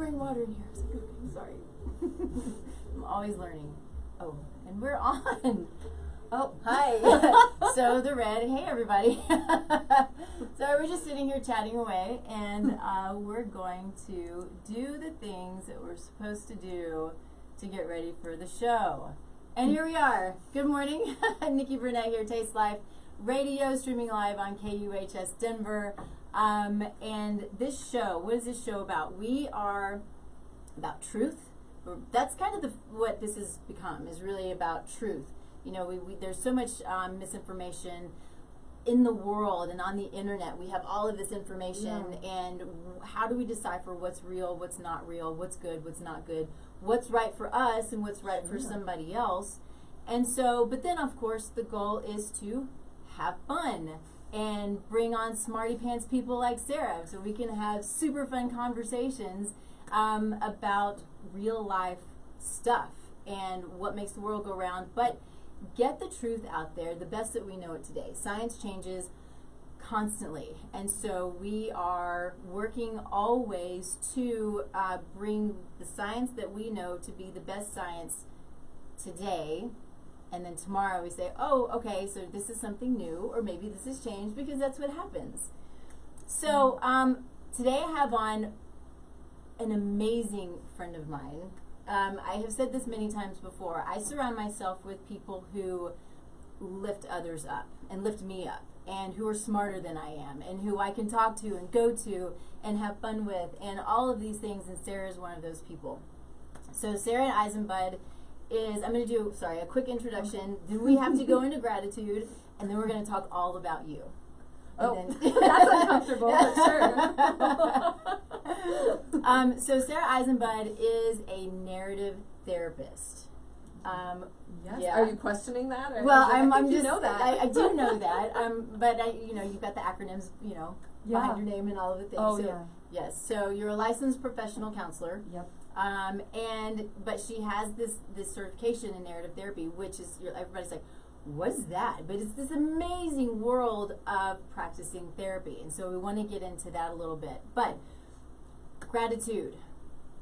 bring water in here. I was like, okay, sorry. I'm always learning. Oh, and we're on. Oh, hi. So the red, hey everybody. So we're just sitting here chatting away, and we're going to do the things that we're supposed to do to get ready for the show. And here we are. Good morning. Nikki Burnett here, Taste Life Radio, streaming live on KUHS Denver. And this show, what is this show about? We are about truth. That's kind of what this has become, is really about truth. You know, there's so much misinformation in the world and on the internet. We have all of this information, and how do we decipher what's real, what's not real, what's good, what's not good, what's right for us and what's right for somebody else. And so, but then of course the goal is to have fun and bring on smarty pants people like Sarah, so we can have super fun conversations about real life stuff and what makes the world go round, but get the truth out there the best that we know it today. Science changes constantly, and so we are working always to bring the science that we know to be the best science today. And then tomorrow we say, oh, okay, so this is something new, or maybe this has changed, because that's what happens. So today I have on an amazing friend of mine. I have said this many times before. I surround myself with people who lift others up and lift me up, and who are smarter than I am, and who I can talk to and go to and have fun with, and all of these things, and Sarah is one of those people. So Sarah Eisenbud is, I'm going to do, a quick introduction. Then we have to go into gratitude, and then we're going to talk all about you. And then that's uncomfortable, but sure. So Sarah Eisenbud is a narrative therapist. Yes. Yeah. Are you questioning that? Or well, I'm just, you know that. I do know that. But you've got the acronyms, behind your name and all of the things. Oh, so, yeah. Yes. So you're a licensed professional counselor. Yep. But she has this certification in narrative therapy, which is, everybody's like, what is that? But it's this amazing world of practicing therapy, and so we want to get into that a little bit. But gratitude.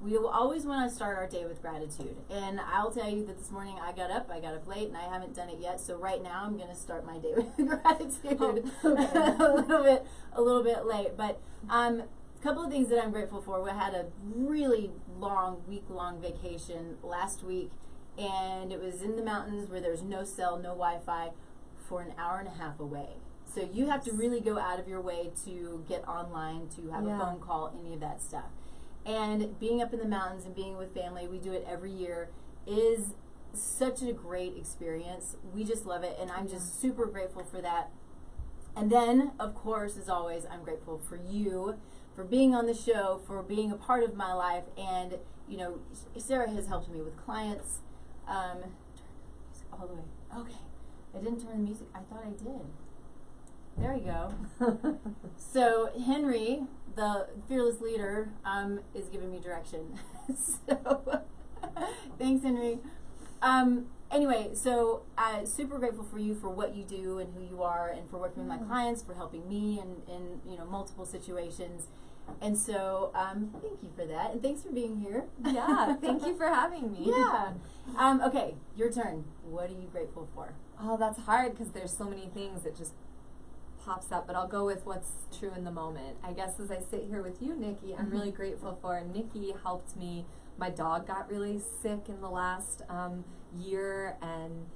We will always want to start our day with gratitude, and I'll tell you that this morning I got up late, and I haven't done it yet. So right now I'm going to start my day with gratitude. a little bit late, but a couple of things that I'm grateful for. We had a really long, week-long vacation last week, and it was in the mountains where there's no cell, no Wi-Fi, for an hour and a half away. So you have to really go out of your way to get online, to have a phone call, any of that stuff. And being up in the mountains and being with family, we do it every year, is such a great experience. We just love it, and I'm just super grateful for that. And then, of course, as always, I'm grateful for you, for being on the show, for being a part of my life. And, Sarah has helped me with clients. Turn the music all the way. Okay. I didn't turn the music. I thought I did. There we go. So Henry, the fearless leader, is giving me direction. So thanks, Henry. Anyway, so super grateful for you, for what you do and who you are, and for working with my clients, for helping me in multiple situations. And so thank you for that, and thanks for being here. Yeah, thank you for having me. Yeah. Okay, your turn. What are you grateful for? Oh, that's hard, because there's so many things that just pops up, but I'll go with what's true in the moment. I guess as I sit here with you, Nikki, I'm really grateful for Nikki. Helped me. My dog got really sick in the last year, and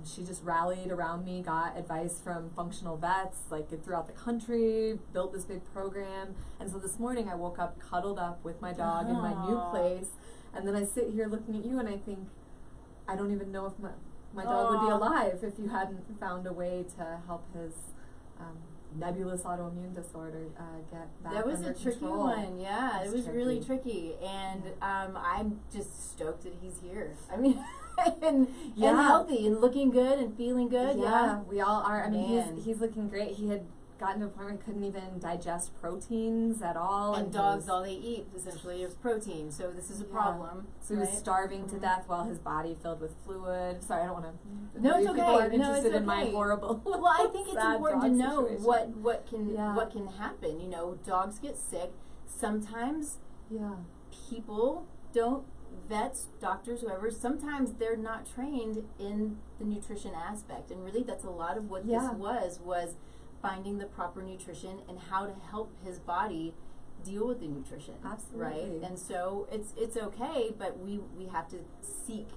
she just rallied around me, got advice from functional vets throughout the country, built this big program. And so this morning I woke up cuddled up with my dog in my new place, and then I sit here looking at you and I think, I don't even know if my dog would be alive if you hadn't found a way to help his nebulous autoimmune disorder get back under control. That was a tricky one, yeah. It was tricky. Really tricky, and I'm just stoked that he's here. I mean, and healthy and looking good and feeling good. Yeah, we all are. I mean, he's looking great. He had gotten to a point where he couldn't even digest proteins at all. And dogs, all they eat essentially is protein, so this is a problem. So he was starving to death while his body filled with fluid. Sorry, I don't want to. No, it's okay. People aren't No, it's interested okay. in my horrible. Well, I think it's important to know situation. what can happen. Dogs get sick. Sometimes vets, doctors, whoever, sometimes they're not trained in the nutrition aspect. And really that's a lot of what this was finding the proper nutrition and how to help his body deal with the nutrition. Absolutely. Right? And so it's okay, but we have to seek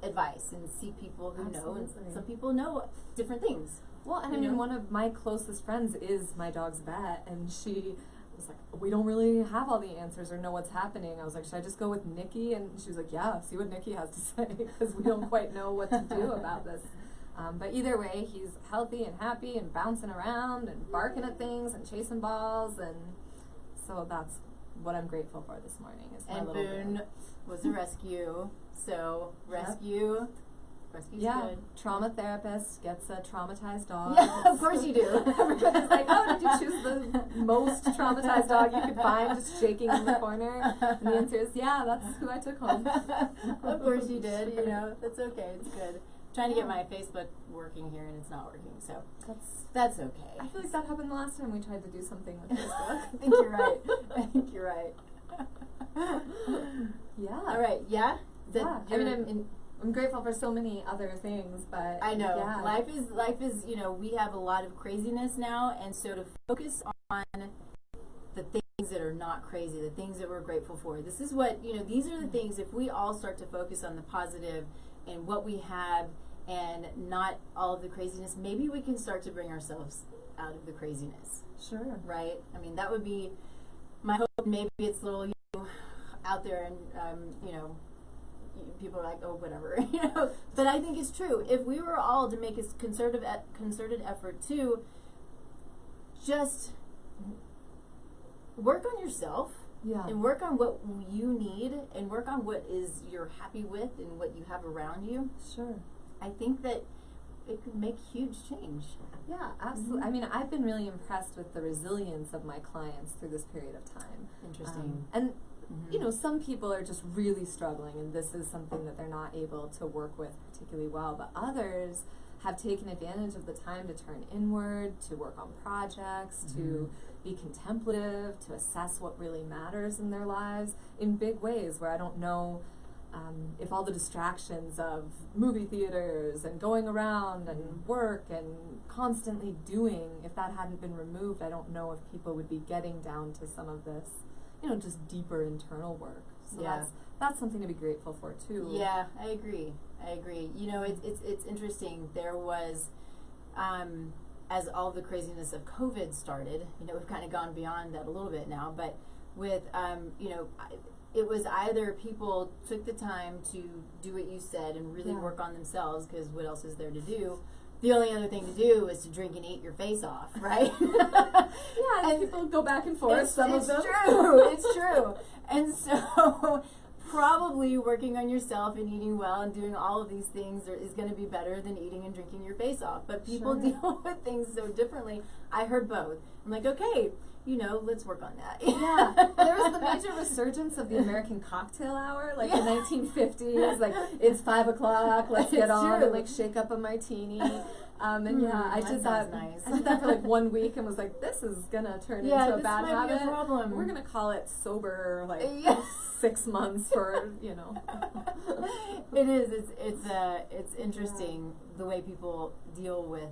advice and seek people who know, and some people know different things. Well, and I mean, one of my closest friends is my dog's vet, and she was like, we don't really have all the answers or know what's happening. I was like, should I just go with Nikki? And she was like, yeah, see what Nikki has to say, because we don't quite know what to do about this. But either way, he's healthy and happy and bouncing around and barking at things and chasing balls, and so that's what I'm grateful for this morning. Is my and little Boone girl. was a rescue, so rescue's good. Trauma therapist gets a traumatized dog. Yeah, of course you do. Everybody's like, oh, did you choose the most traumatized dog you could find, just shaking in the corner? And the answer is, yeah, that's who I took home. Of course you did, that's okay, it's good. Trying to get my Facebook working here and it's not working, so that's okay. I feel like that happened the last time we tried to do something with Facebook. I think you're right. Yeah. All right, yeah? I mean, I'm grateful for so many other things, but I know. Yeah. Life is, we have a lot of craziness now, and so to focus on the things that are not crazy, the things that we're grateful for. This is what, these are the things, if we all start to focus on the positive and what we have and not all of the craziness, maybe we can start to bring ourselves out of the craziness. Sure. Right? I mean, that would be my hope. Maybe it's a little out there and, people are like, oh, whatever, But I think it's true. If we were all to make a concerted effort to just work on yourself, and work on what you need, and work on what is you're happy with and what you have around you. Sure. I think that it could make huge change. Yeah, absolutely. I mean, I've been really impressed with the resilience of my clients through this period of time. Interesting. And some people are just really struggling, and this is something that they're not able to work with particularly well, but others have taken advantage of the time to turn inward, to work on projects, to be contemplative, to assess what really matters in their lives in big ways where I don't know if all the distractions of movie theaters and going around and work and constantly doing, if that hadn't been removed, I don't know if people would be getting down to some of this, just deeper internal work. So that's something to be grateful for too. Yeah, I agree. It's interesting. There was, as all the craziness of COVID started, we've kind of gone beyond that a little bit now, but with, it was either people took the time to do what you said and really work on themselves, because what else is there to do? The only other thing to do is to drink and eat your face off, right? And people go back and forth. It's true. It's true. And so probably working on yourself and eating well and doing all of these things is going to be better than eating and drinking your face off. But people deal with things so differently. I heard both. I'm like, okay, let's work on that. There was the major resurgence of the American cocktail hour, like the 1950s. Like, it's 5 o'clock, let's get on and shake up a martini. I did that. Nice. I did that for 1 week and was like, this is gonna turn into a bad habit. Be a problem. We're gonna call it sober 6 months for It is. It's interesting the way people deal with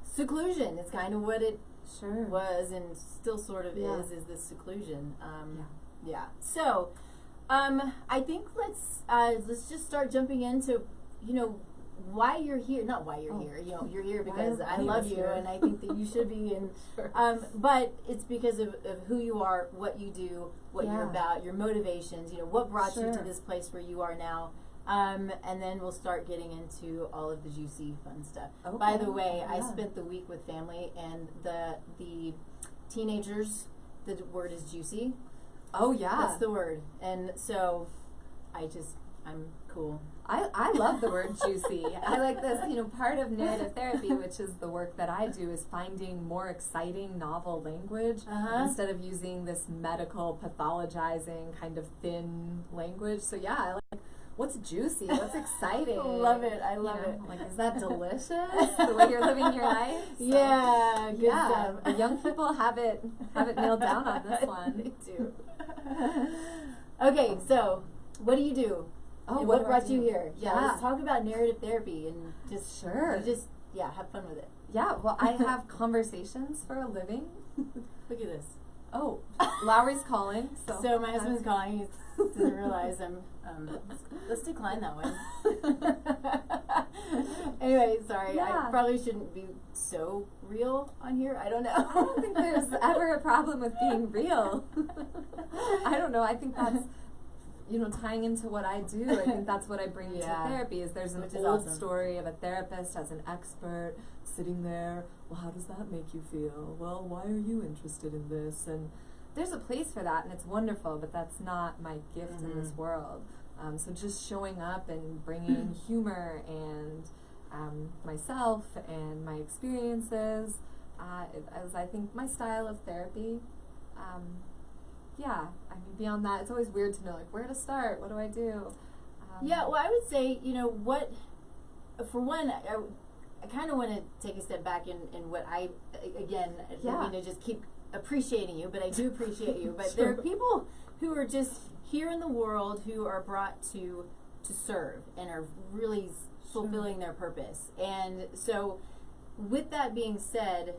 seclusion. It's kind of what it was and still sort of is this seclusion. So, I think let's just start jumping into, why you're here. Not why you're here. You're here because I love you and I think that you should be. And but it's because of who you are, what you do, what you're about, your motivations. What brought you to this place where you are now. And then we'll start getting into all of the juicy, fun stuff. Okay. By the way, I spent the week with family, and the teenagers, the word is juicy. Oh, yeah. That's the word. And so I'm cool. I love the word juicy. I like this, part of narrative therapy, which is the work that I do, is finding more exciting, novel language instead of using this medical, pathologizing, kind of thin language. So, I like, what's juicy? What's exciting? I love it. Like, is that delicious? The way you're living your life? So, good stuff. The young people have it nailed down on this one. They do. Okay, so what do you do? Oh, And what what do I brought you do? here? Yeah. Let's talk about narrative therapy and just Sure. have fun with it. Yeah, well, I have conversations for a living. Look at this. Oh, Lowry's calling. So my husband's calling. He doesn't realize I'm. Let's decline that one. Anyway, sorry. Yeah. I probably shouldn't be so real on here. I don't know. I don't think there's ever a problem with being real. I don't know. I think that's, tying into what I do. I think that's what I bring to therapy is there's an old awesome. story of a therapist as an expert sitting there. Well, how does that make you feel? Well, why are you interested in this? And there's a place for that, and it's wonderful, but that's not my gift in this world. So just showing up and bringing humor and myself and my experiences as I think my style of therapy. Beyond that, it's always weird to know, like, where to start. What do I do? Well, I would say, for one, I kind of want to take a step back in what I don't mean to just keep appreciating you, but I do appreciate you. But there are people who are just here in the world who are brought to serve and are really fulfilling their purpose. And so, with that being said,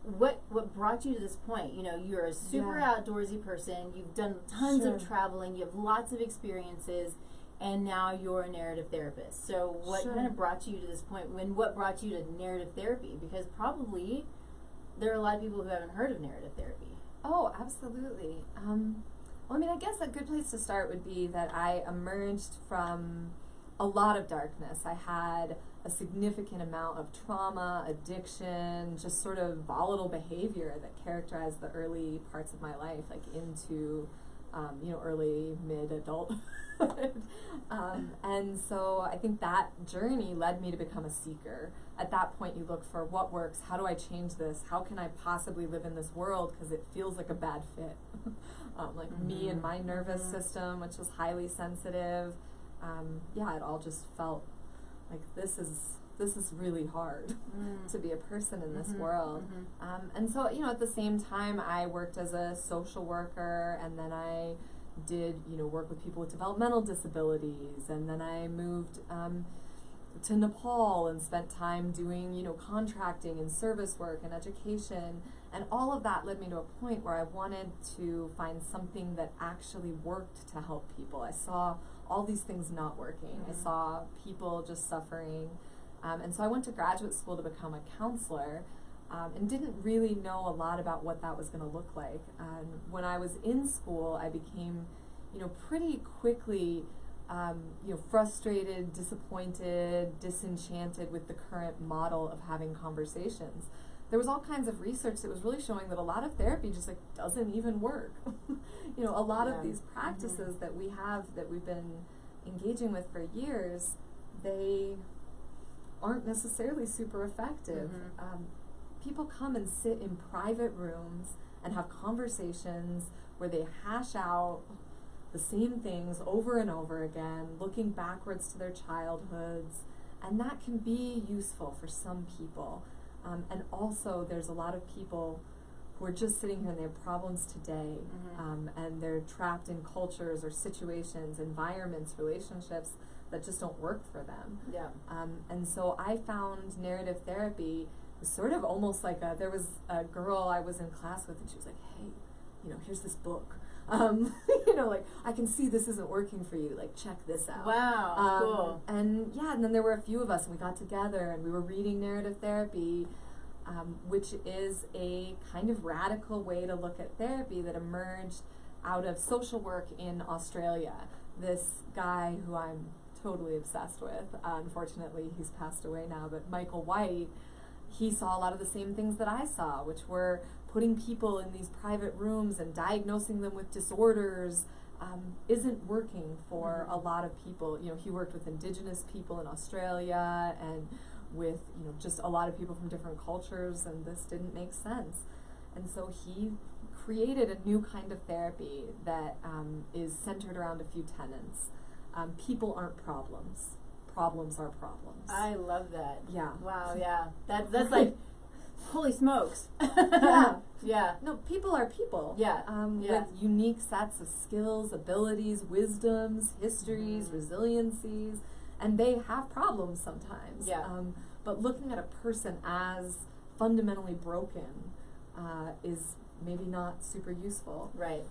what brought you to this point? You're a super outdoorsy person. You've done tons of traveling. You have lots of experiences, and now you're a narrative therapist. So what kind of brought you to this point? What brought you to narrative therapy? Because probably there are a lot of people who haven't heard of narrative therapy. Oh, absolutely. I guess a good place to start would be that I emerged from a lot of darkness. I had a significant amount of trauma, addiction, just sort of volatile behavior that characterized the early parts of my life, like into, early, mid-adulthood. And so I think that journey led me to become a seeker. At that point, you look for what works, how do I change this, how can I possibly live in this world, because it feels like a bad fit. Me and my nervous system, which was highly sensitive, it all just felt like this is really hard to be a person in this world. And so, at the same time, I worked as a social worker, and then I did, work with people with developmental disabilities, and then I moved to Nepal and spent time doing, contracting and service work and education. And all of that led me to a point where I wanted to find something that actually worked to help people. I saw all these things not working. I saw people just suffering. And so I went to graduate school to become a counselor and didn't really know a lot about what that was going to look like. And when I was in school, I became, pretty quickly, frustrated, disappointed, disenchanted with the current model of having conversations. There was all kinds of research that was really showing that a lot of therapy just doesn't even work. A lot of these practices that we have, that we've been engaging with for years, they aren't necessarily super effective. People come and sit in private rooms and have conversations where they hash out the same things over and over again, looking backwards to their childhoods, and that can be useful for some people. And also, there's a lot of people who are just sitting here and they have problems today, and they're trapped in cultures or situations, environments, relationships that just don't work for them. And so I found narrative therapy was sort of almost like there was a girl I was in class with, and she was like, hey, here's this book. I can see this isn't working for you. Check this out. Wow, cool. And then there were a few of us, and we got together, and we were reading narrative therapy, which is a kind of radical way to look at therapy that emerged out of social work in Australia. This guy who I'm totally obsessed with, unfortunately he's passed away now, but Michael White, he saw a lot of the same things that I saw, which were putting people in these private rooms and diagnosing them with disorders isn't working for a lot of people. He worked with Indigenous people in Australia and with just a lot of people from different cultures, and this didn't make sense. And so he created a new kind of therapy that is centered around a few tenets. People aren't problems. Problems are problems. I love that. Yeah. Wow, yeah. That's like holy smokes. Yeah. Yeah. No, people are people. Yeah. With unique sets of skills, abilities, wisdoms, histories, resiliencies, and they have problems sometimes. Yeah. But looking at a person as fundamentally broken is maybe not super useful. Right,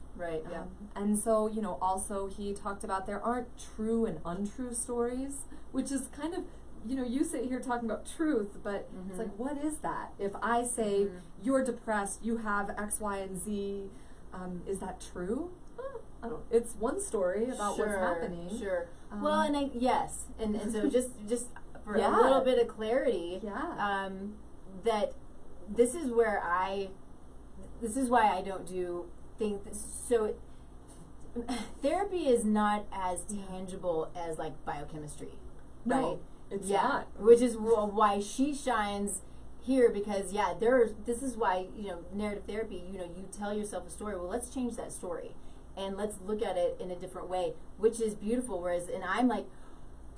yeah. And so, also he talked about there aren't true and untrue stories, which is kind of, you sit here talking about truth, but it's like, what is that? If I say, you're depressed, you have X, Y, and Z, is that true? It's one story about what's happening. Sure. Well, and yes. And so just for a little bit of clarity, that this is why I don't do things. So therapy is not as tangible as like biochemistry, right? No, it's not. Which is why she shines here, because this is why narrative therapy. You tell yourself a story. Well, let's change that story, and let's look at it in a different way, which is beautiful. Whereas, and I'm like,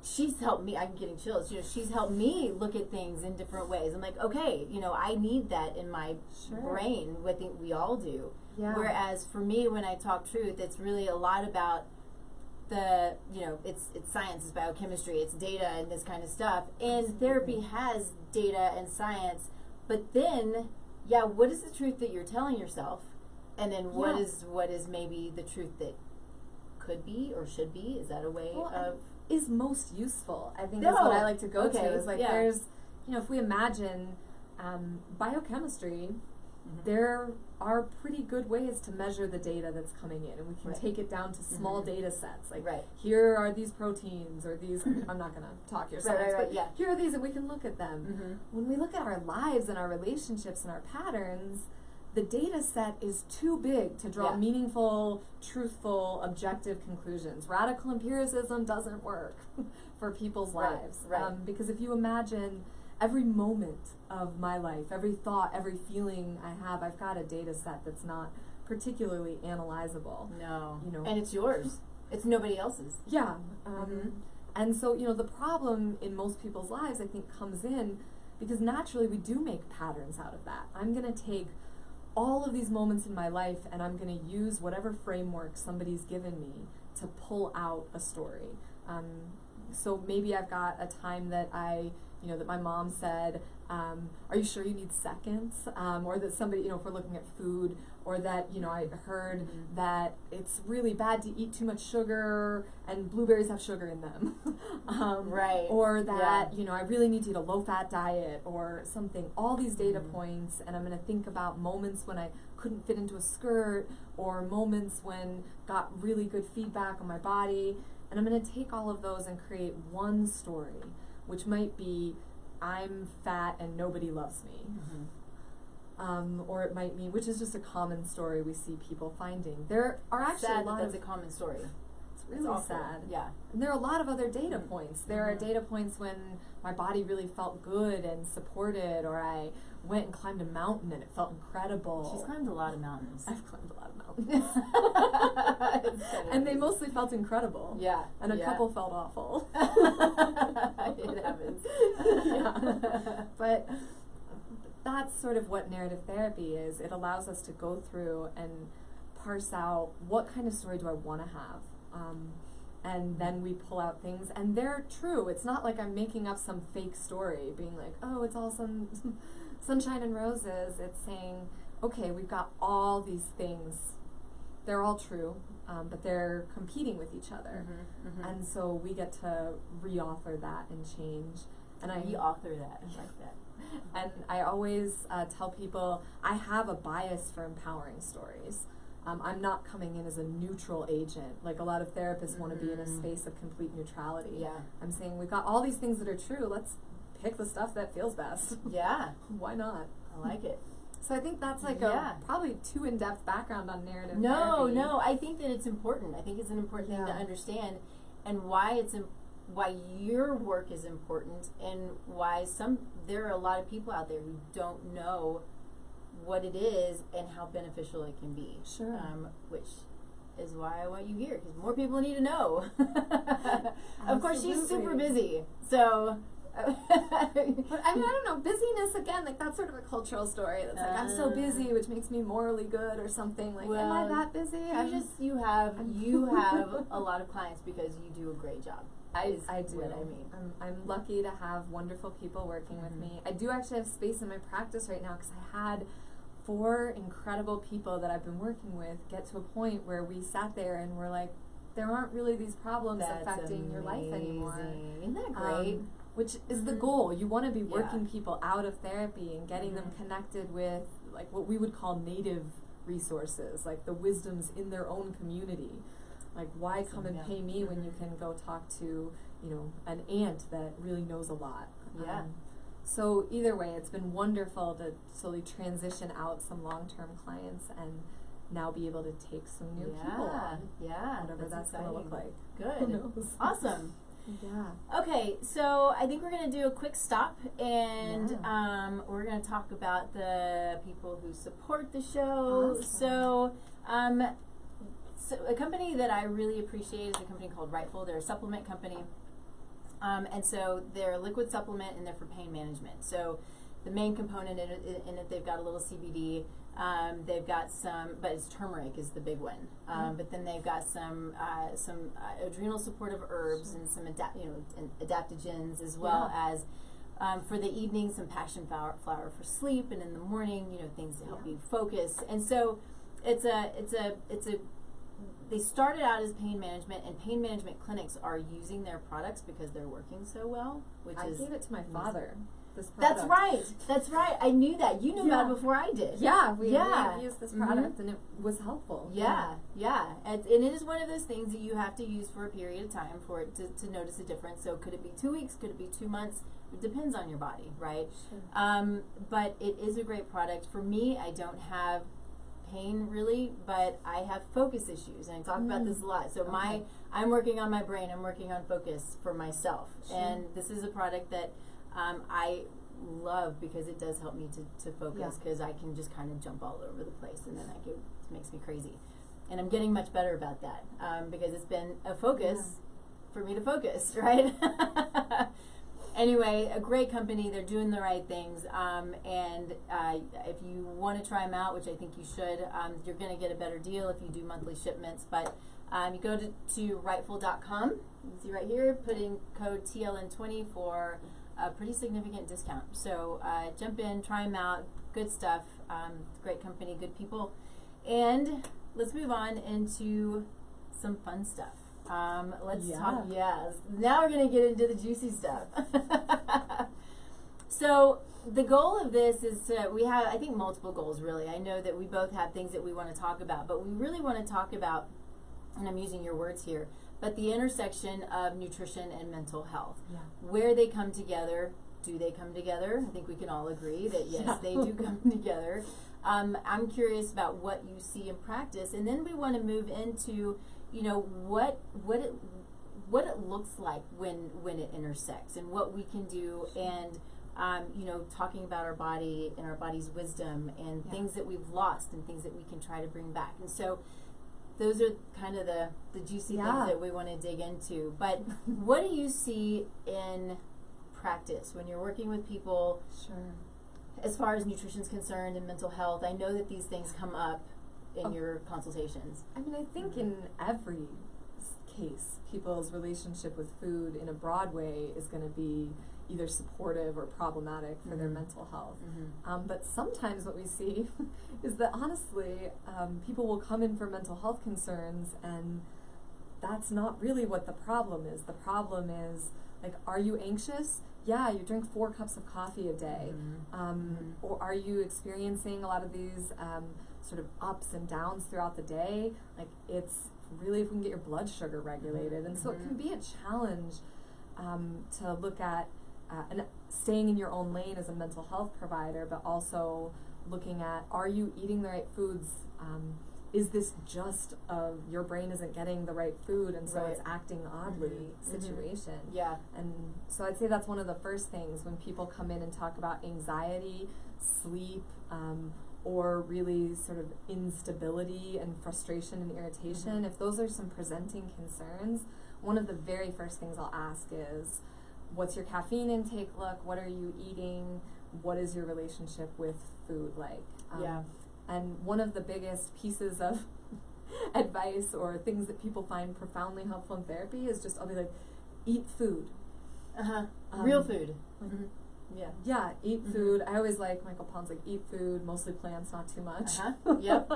she's helped me. I'm getting chills. She's helped me look at things in different ways. I'm like, okay, I need that in my brain. I think we all do. Yeah. Whereas for me, when I talk truth, it's really a lot about the, it's science, it's biochemistry, it's data and this kind of stuff. And therapy has data and science, but then, what is the truth that you're telling yourself? And then what is maybe the truth that could be or should be? Is that a way of... is most useful, I think, is what I like to go to. Is like there's, if we imagine biochemistry, there are pretty good ways to measure the data that's coming in, and we can take it down to small data sets. Like, here are these proteins, or these, I'm not going to talk your science, but here are these, and we can look at them. When we look at our lives and our relationships and our patterns, the data set is too big to draw meaningful, truthful, objective conclusions. Radical empiricism doesn't work for people's lives. Because if you imagine every moment of my life, every thought, every feeling I have, I've got a data set that's not particularly analyzable. No. And it's yours. It's nobody else's. Yeah. And so, the problem in most people's lives, I think, comes in because naturally we do make patterns out of that. I'm going to take all of these moments in my life, and I'm going to use whatever framework somebody's given me to pull out a story. So maybe I've got a time that that my mom said, are you sure you need seconds? Or that somebody, if we're looking at food, or that, I heard that it's really bad to eat too much sugar, and blueberries have sugar in them. Or that, I really need to eat a low-fat diet, or something. All these data points, and I'm going to think about moments when I couldn't fit into a skirt, or moments when got really good feedback on my body, and I'm going to take all of those and create one story, which might be, I'm fat and nobody loves me. Or it might mean, which is just a common story we see people finding. There are actually a lot that's a common story. It's really sad. Yeah. And there are a lot of other data points. There are data points when my body really felt good and supported, or I went and climbed a mountain and it felt incredible. She's climbed a lot of mountains. I've climbed a lot of mountains. And they mostly felt incredible. Yeah. And a couple felt awful. It happens. But that's sort of what narrative therapy is. It allows us to go through and parse out, what kind of story do I want to have? And then we pull out things, and they're true. It's not like I'm making up some fake story, being like, oh, it's all sunshine and roses. It's saying, okay, we've got all these things. They're all true, but they're competing with each other. And so we get to re-author that and change. And I re-author that. I like that. And I always tell people I have a bias for empowering stories. I'm not coming in as a neutral agent. Like a lot of therapists want to be in a space of complete neutrality. Yeah. I'm saying we've got all these things that are true. Let's pick the stuff that feels best. Yeah. Why not? I like it. So I think that's like a probably too in-depth background on narrative therapy. No, I think that it's important. I think it's an important thing to understand, and why why your work is important, and why there are a lot of people out there who don't know what it is and how beneficial it can be. Sure. Which is why I want you here, because more people need to know. Of course, she's super busy, so But I mean, I don't know, busyness again, like that's sort of a cultural story. That's like, I'm so busy, which makes me morally good or something. Like, am I that busy? You have a lot of clients because you do a great job. I do. What I mean. I'm lucky to have wonderful people working with me. I do actually have space in my practice right now because I had 4 incredible people that I've been working with get to a point where we sat there and we're like, there aren't really these problems affecting your life anymore. Isn't that great? Which is the goal. You want to be working people out of therapy and getting them connected with like what we would call native resources, like the wisdoms in their own community. Like, why come and pay me when you can go talk to, an aunt that really knows a lot? Yeah. So either way, it's been wonderful to slowly transition out some long-term clients and now be able to take some new people on. Yeah. Whatever that's going to look like. Good. Who knows? Awesome. Yeah. Okay, so I think we're going to do a quick stop, and we're going to talk about the people who support the show. Awesome. So a company that I really appreciate is a company called Rightful. They're a supplement company. And so they're a liquid supplement and they're for pain management. So the main component in it, they've got a little CBD. They've got some, but it's turmeric is the big one. But then they've got some adrenal supportive herbs and some adaptogens, as well as for the evening some passion flower for sleep, and in the morning things to help you focus. And so they started out as pain management, and pain management clinics are using their products because they're working so well. I gave it to my father. This product. That's right. I knew that. You knew about it before I did. Yeah, we used this product and it was helpful. Yeah. And it is one of those things that you have to use for a period of time for it to notice a difference. So could it be 2 weeks? Could it be 2 months? It depends on your body, right? Sure. But it is a great product. For me, I don't have pain really, but I have focus issues, and I talk about this a lot. So I'm working on my brain, I'm working on focus for myself. Sure. And this is a product that I love because it does help me to focus, because I can just kind of jump all over the place, and then it makes me crazy. And I'm getting much better about that because it's been a focus for me to focus, right? Anyway, a great company. They're doing the right things. And if you want to try them out, which I think you should, you're going to get a better deal if you do monthly shipments. But you go to rightful.com. You can see right here, put in code TLN20 for a pretty significant discount. So jump in, try them out. Good stuff. Great company, good people. And let's move on into some fun stuff. Let's talk. Now we're going to get into the juicy stuff. So the goal of this is we have, I think, multiple goals, really. I know that we both have things that we want to talk about, but we really want to talk about, and I'm using your words here, but the intersection of nutrition and mental health. Yeah. Where they come together. Do they come together? I think we can all agree that yes, they do come together. I'm curious about what you see in practice, and then we want to move into what it looks like when it intersects, and what we can do, and talking about our body and our body's wisdom, and things that we've lost and things that we can try to bring back. And so those are kind of the juicy things that we want to dig into. But what do you see in practice when you're working with people? Sure. As far as nutrition is concerned and mental health, I know that these things come up in your consultations. I mean, I think in every case, people's relationship with food in a broad way is going to be either supportive or problematic for their mental health. But sometimes what we see is that honestly, people will come in for mental health concerns, and that's not really what the problem is. The problem is, like, are you anxious? Yeah, you drink 4 cups of coffee a day. Or are you experiencing a lot of these sort of ups and downs throughout the day? Like, it's really if we can get your blood sugar regulated. And so it can be a challenge to look at and staying in your own lane as a mental health provider, but also looking at, are you eating the right foods? Is this just your brain isn't getting the right food, and so it's acting oddly situation? Yeah. And so I'd say that's one of the first things when people come in and talk about anxiety, sleep, or really sort of instability and frustration and irritation. If those are some presenting concerns, one of the very first things I'll ask is, what's your caffeine intake look? What are you eating? What is your relationship with food like? And one of the biggest pieces of advice or things that people find profoundly helpful in therapy is just, I'll be like, eat food. Real food. Yeah, eat food. I always like Michael Pollan's like, eat food, mostly plants, not too much. Yep.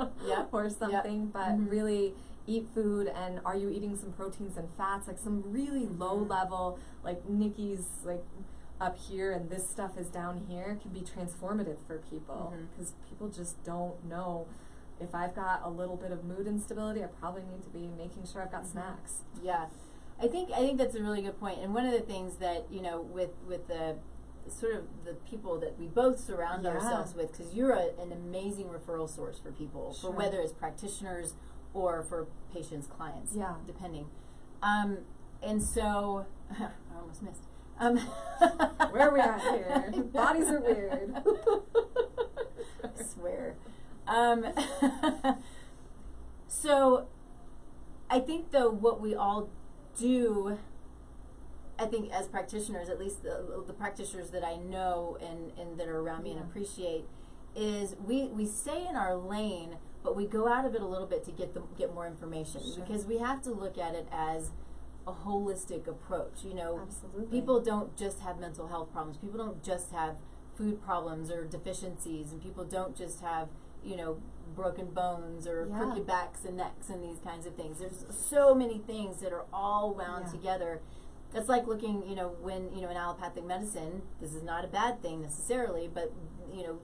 Or something, but really eat food. And are you eating some proteins and fats, like some really low level, like Nikki's like up here and this stuff is down here, can be transformative for people, because people just don't know. If I've got a little bit of mood instability, I probably need to be making sure I've got snacks. Yeah, I think that's a really good point. And one of the things that, you know, with the sort of the people that we both surround ourselves with, because you're an amazing referral source for people, for whether it's practitioners or for patients, clients, depending. And so, I almost missed. Where are we at here? Bodies are weird. I swear. So I think though what we all do, I think as practitioners, at least the practitioners that I know and that are around me and appreciate, is we stay in our lane, but we go out of it a little bit to get more information, because we have to look at it as a holistic approach. You know, people don't just have mental health problems. People don't just have food problems or deficiencies, and people don't just have, you know, broken bones or crooked backs and necks and these kinds of things. There's so many things that are all wound together. That's like looking, you know, when, you know, in allopathic medicine, this is not a bad thing necessarily, but, you know,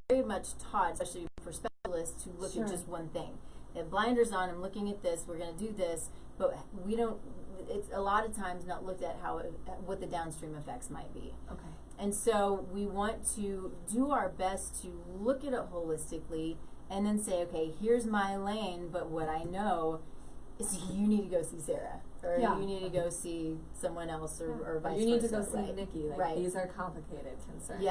very much taught, especially for specialists, to look at just one thing. They have blinders on, I'm looking at this, we're going to do this, but we don't, it's a lot of times not looked at what the downstream effects might be. Okay. And so we want to do our best to look at it holistically and then say, okay, here's my lane, but what I know is you need to go see Sarah, or you need to go see someone else, or vice versa. You need to go see Nikki. Like, these are complicated concerns.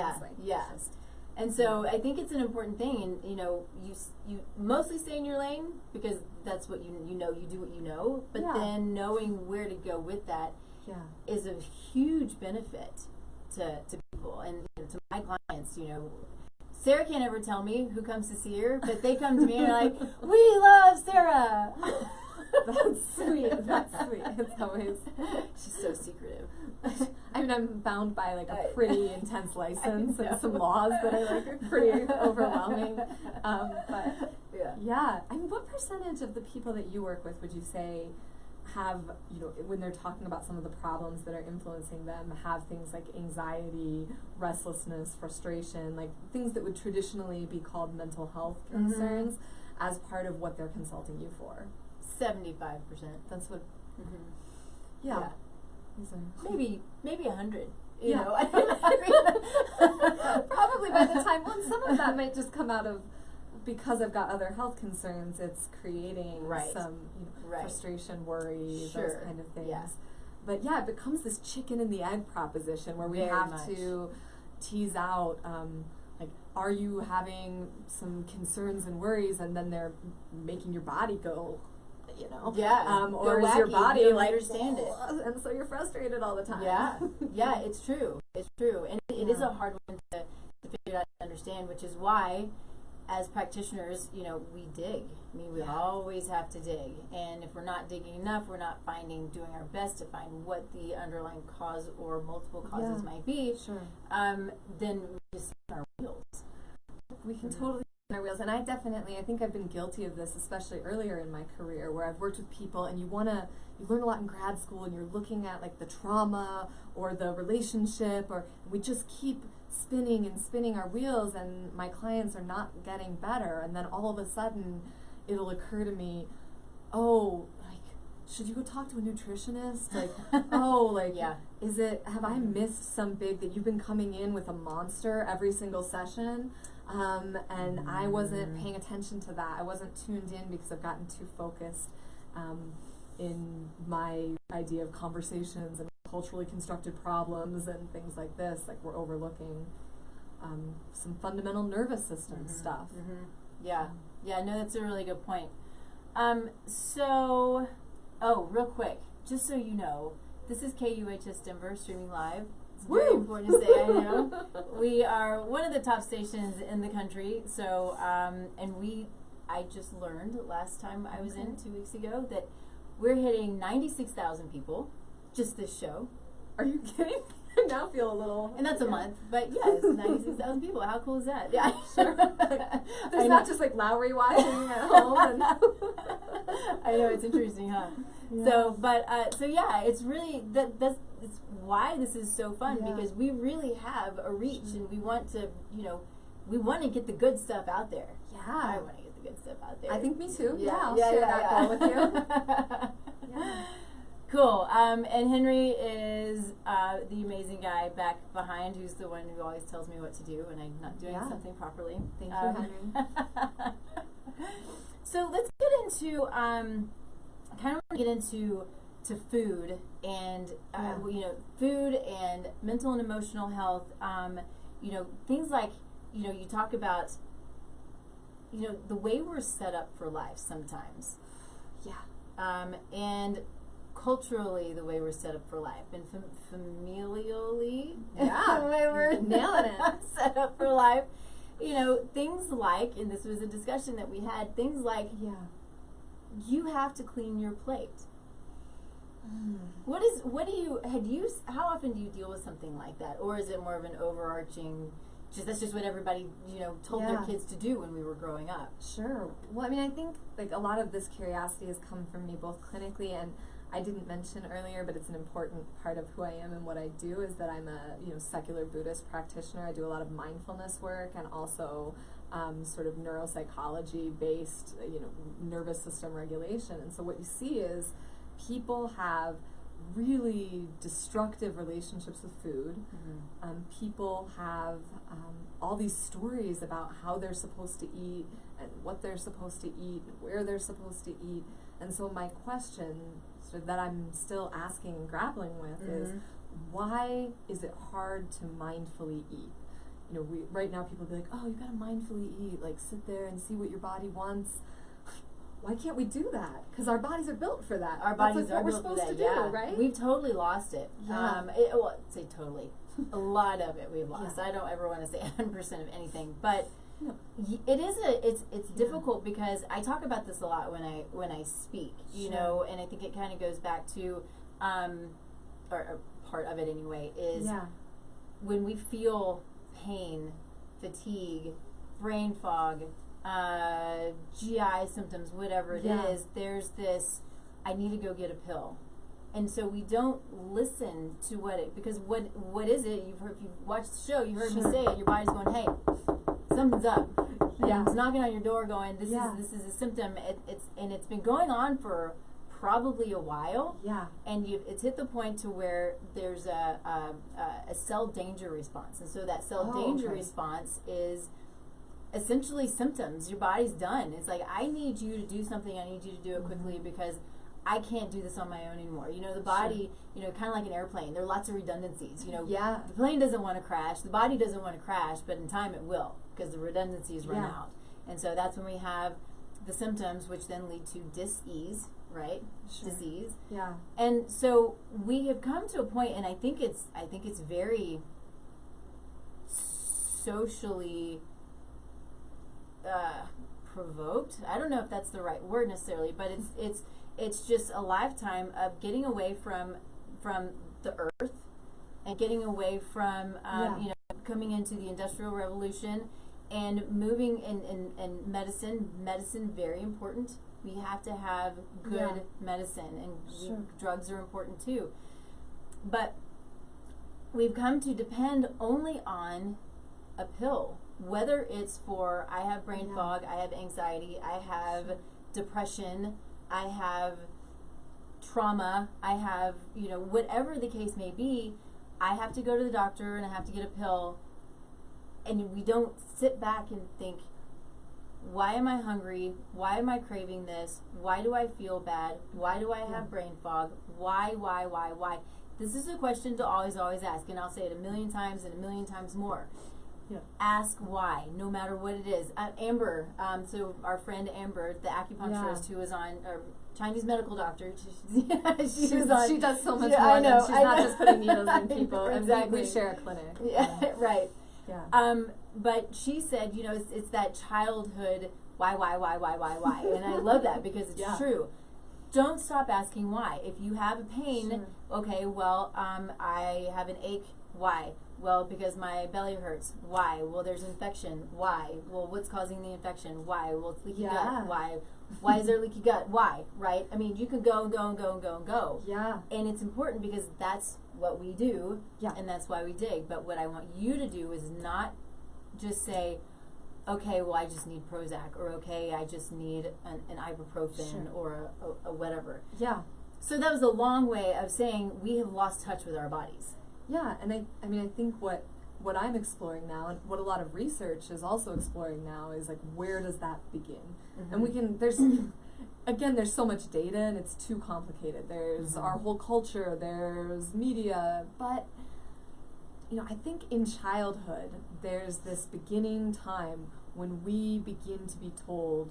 And so I think it's an important thing, and you know, you mostly stay in your lane because that's what you know, you do what you know, but then knowing where to go with that is a huge benefit to people. And you know, to my clients, you know, Sarah can't ever tell me who comes to see her, but they come to me and are like, we love Sarah. That's sweet. That's sweet. It's always, she's so secretive. I mean, I'm bound by like a pretty intense license and some laws that are like pretty overwhelming. But I mean, what percentage of the people that you work with would you say have, you know, when they're talking about some of the problems that are influencing them, have things like anxiety, restlessness, frustration, like things that would traditionally be called mental health concerns as part of what they're consulting you for? 75%. That's what. Maybe 100. You know, probably by the time. Well, some of that might just come out of, because I've got other health concerns, it's creating some frustration, worry, those kind of things. But it becomes this chicken and the egg proposition where we have to tease out, like, are you having some concerns and worries, and then they're making your body go, you know, or is your body like, understand it, and so you're frustrated all the time. It's true, and it is a hard one to figure out and understand, which is why, as practitioners, you know, we dig. I mean, we always have to dig, and if we're not digging enough, we're not doing our best to find what the underlying cause or multiple causes might be. Then we just spin our wheels. We can totally spin our wheels, and I think I've been guilty of this, especially earlier in my career, where I've worked with people, and you learn a lot in grad school, and you're looking at like the trauma or the relationship, or we just keep spinning and spinning our wheels, and my clients are not getting better, and then all of a sudden it'll occur to me, should you go talk to a nutritionist? Like, have I missed some big, that you've been coming in with a monster every single session, and I wasn't paying attention to that. I wasn't tuned in because I've gotten too focused in my idea of conversations and culturally constructed problems and things like this. Like, we're overlooking some fundamental nervous system stuff. No, that's a really good point. Real quick, just so you know, this is KUHS Denver, streaming live. It's very important to say, I know. We are one of the top stations in the country, so, I just learned last time I was in 2 weeks ago that we're hitting 96,000 people, just this show. Are you kidding? I now feel a little... And that's a month, but yes, 96,000 people. How cool is that? Yeah, sure. There's not just like Lowry watching at home. I know, it's interesting, huh? Yeah. So yeah, it's really it's why this is so fun, because we really have a reach, and we want to, we want to get the good stuff out there. Yeah, I want to get the good stuff out there. I think me too. Yeah, I'll share that goal with you. Yeah. Cool. And Henry is the amazing guy back behind, who's the one who always tells me what to do when I'm not doing something properly. Thank you, Henry. So let's get into kind of want to get into food and food and mental and emotional health. Things like you talk about the way we're set up for life sometimes. Yeah. And culturally, the way we're set up for life, and familially, the way we're nailing it, set up for life. Things like, and this was a discussion that we had, things like, you have to clean your plate. How often do you deal with something like that? Or is it more of an overarching, that's just what everybody, told their kids to do when we were growing up? Sure. Well, I mean, I think like a lot of this curiosity has come from me both clinically, and I didn't mention earlier, but it's an important part of who I am and what I do, is that I'm a secular Buddhist practitioner. I do a lot of mindfulness work, and also sort of neuropsychology based nervous system regulation. And so what you see is people have really destructive relationships with food. People have all these stories about how they're supposed to eat and what they're supposed to eat and where they're supposed to eat. And so my question that I'm still asking and grappling with is, why is it hard to mindfully eat? Right now people be like, oh, you gotta mindfully eat, like sit there and see what your body wants. Why can't we do that? Because our bodies are built for that. Our bodies are built supposed for that, to do, right? We've totally lost it. Yeah. Say totally. A lot of it we've lost. I don't ever want to say 100% of anything, but it's difficult, because I talk about this a lot when I speak, and I think it kind of goes back to, or part of it anyway, is when we feel pain, fatigue, brain fog, GI symptoms, whatever it is, there's this, I need to go get a pill. And so we don't listen to because what is it? If you've watched the show, you heard me say it, your body's going, hey, something's up. It's knocking on your door going, this is a symptom. It's been going on for probably a while. And it's hit the point to where there's a cell danger response. And so that cell danger response is essentially symptoms. Your body's done. It's like, I need you to do something. I need you to do it quickly, because I can't do this on my own anymore. The body, kind of like an airplane. There are lots of redundancies. The plane doesn't want to crash. The body doesn't want to crash, but in time it will, because the redundancies run out. And so that's when we have the symptoms, which then lead to dis-ease, right? Disease. And so we have come to a point, and I think it's very socially provoked. I don't know if that's the right word necessarily, but it's just a lifetime of getting away from the earth, and getting away from coming into the Industrial Revolution, and moving in medicine very important. We have to have good medicine, and drugs are important too. But we've come to depend only on a pill, whether it's for, I have brain fog, I have anxiety, I have depression, I have trauma, I have, whatever the case may be, I have to go to the doctor and I have to get a pill. And we don't sit back and think, why am I hungry? Why am I craving this? Why do I feel bad? Why do I have brain fog? Why? This is a question to always ask, and I'll say it a million times and a million times more. Ask why, no matter what it is. Amber, so our friend Amber, the acupuncturist who was on, or Chinese medical doctor. She was on. She does so much Yeah, more I know, than she's not just putting needles in I know, people. exactly. And we share a clinic. Yeah, right. Yeah. But she said, you know, it's that childhood why, and I love that because it's true. Don't stop asking why. If you have a pain, okay, well, I have an ache. Why? Well, because my belly hurts. Why? Well, there's infection. Why? Well, what's causing the infection? Why? Well, it's leaky gut. Why? Why is there leaky gut? Why? Right? I mean, you can go and go and go and go and go. Yeah. And it's important because that's what we do. Yeah. And that's why we dig. But what I want you to do is not just say, okay, well, I just need Prozac, or okay, I just need an ibuprofen, or a whatever. Yeah. So that was a long way of saying we have lost touch with our bodies. Yeah, and I mean, I think what I'm exploring now, and what a lot of research is also exploring now, is like, where does that begin? And we can, there's so much data, and it's too complicated. There's our whole culture, there's media, but, you know, I think in childhood, there's this beginning time when we begin to be told,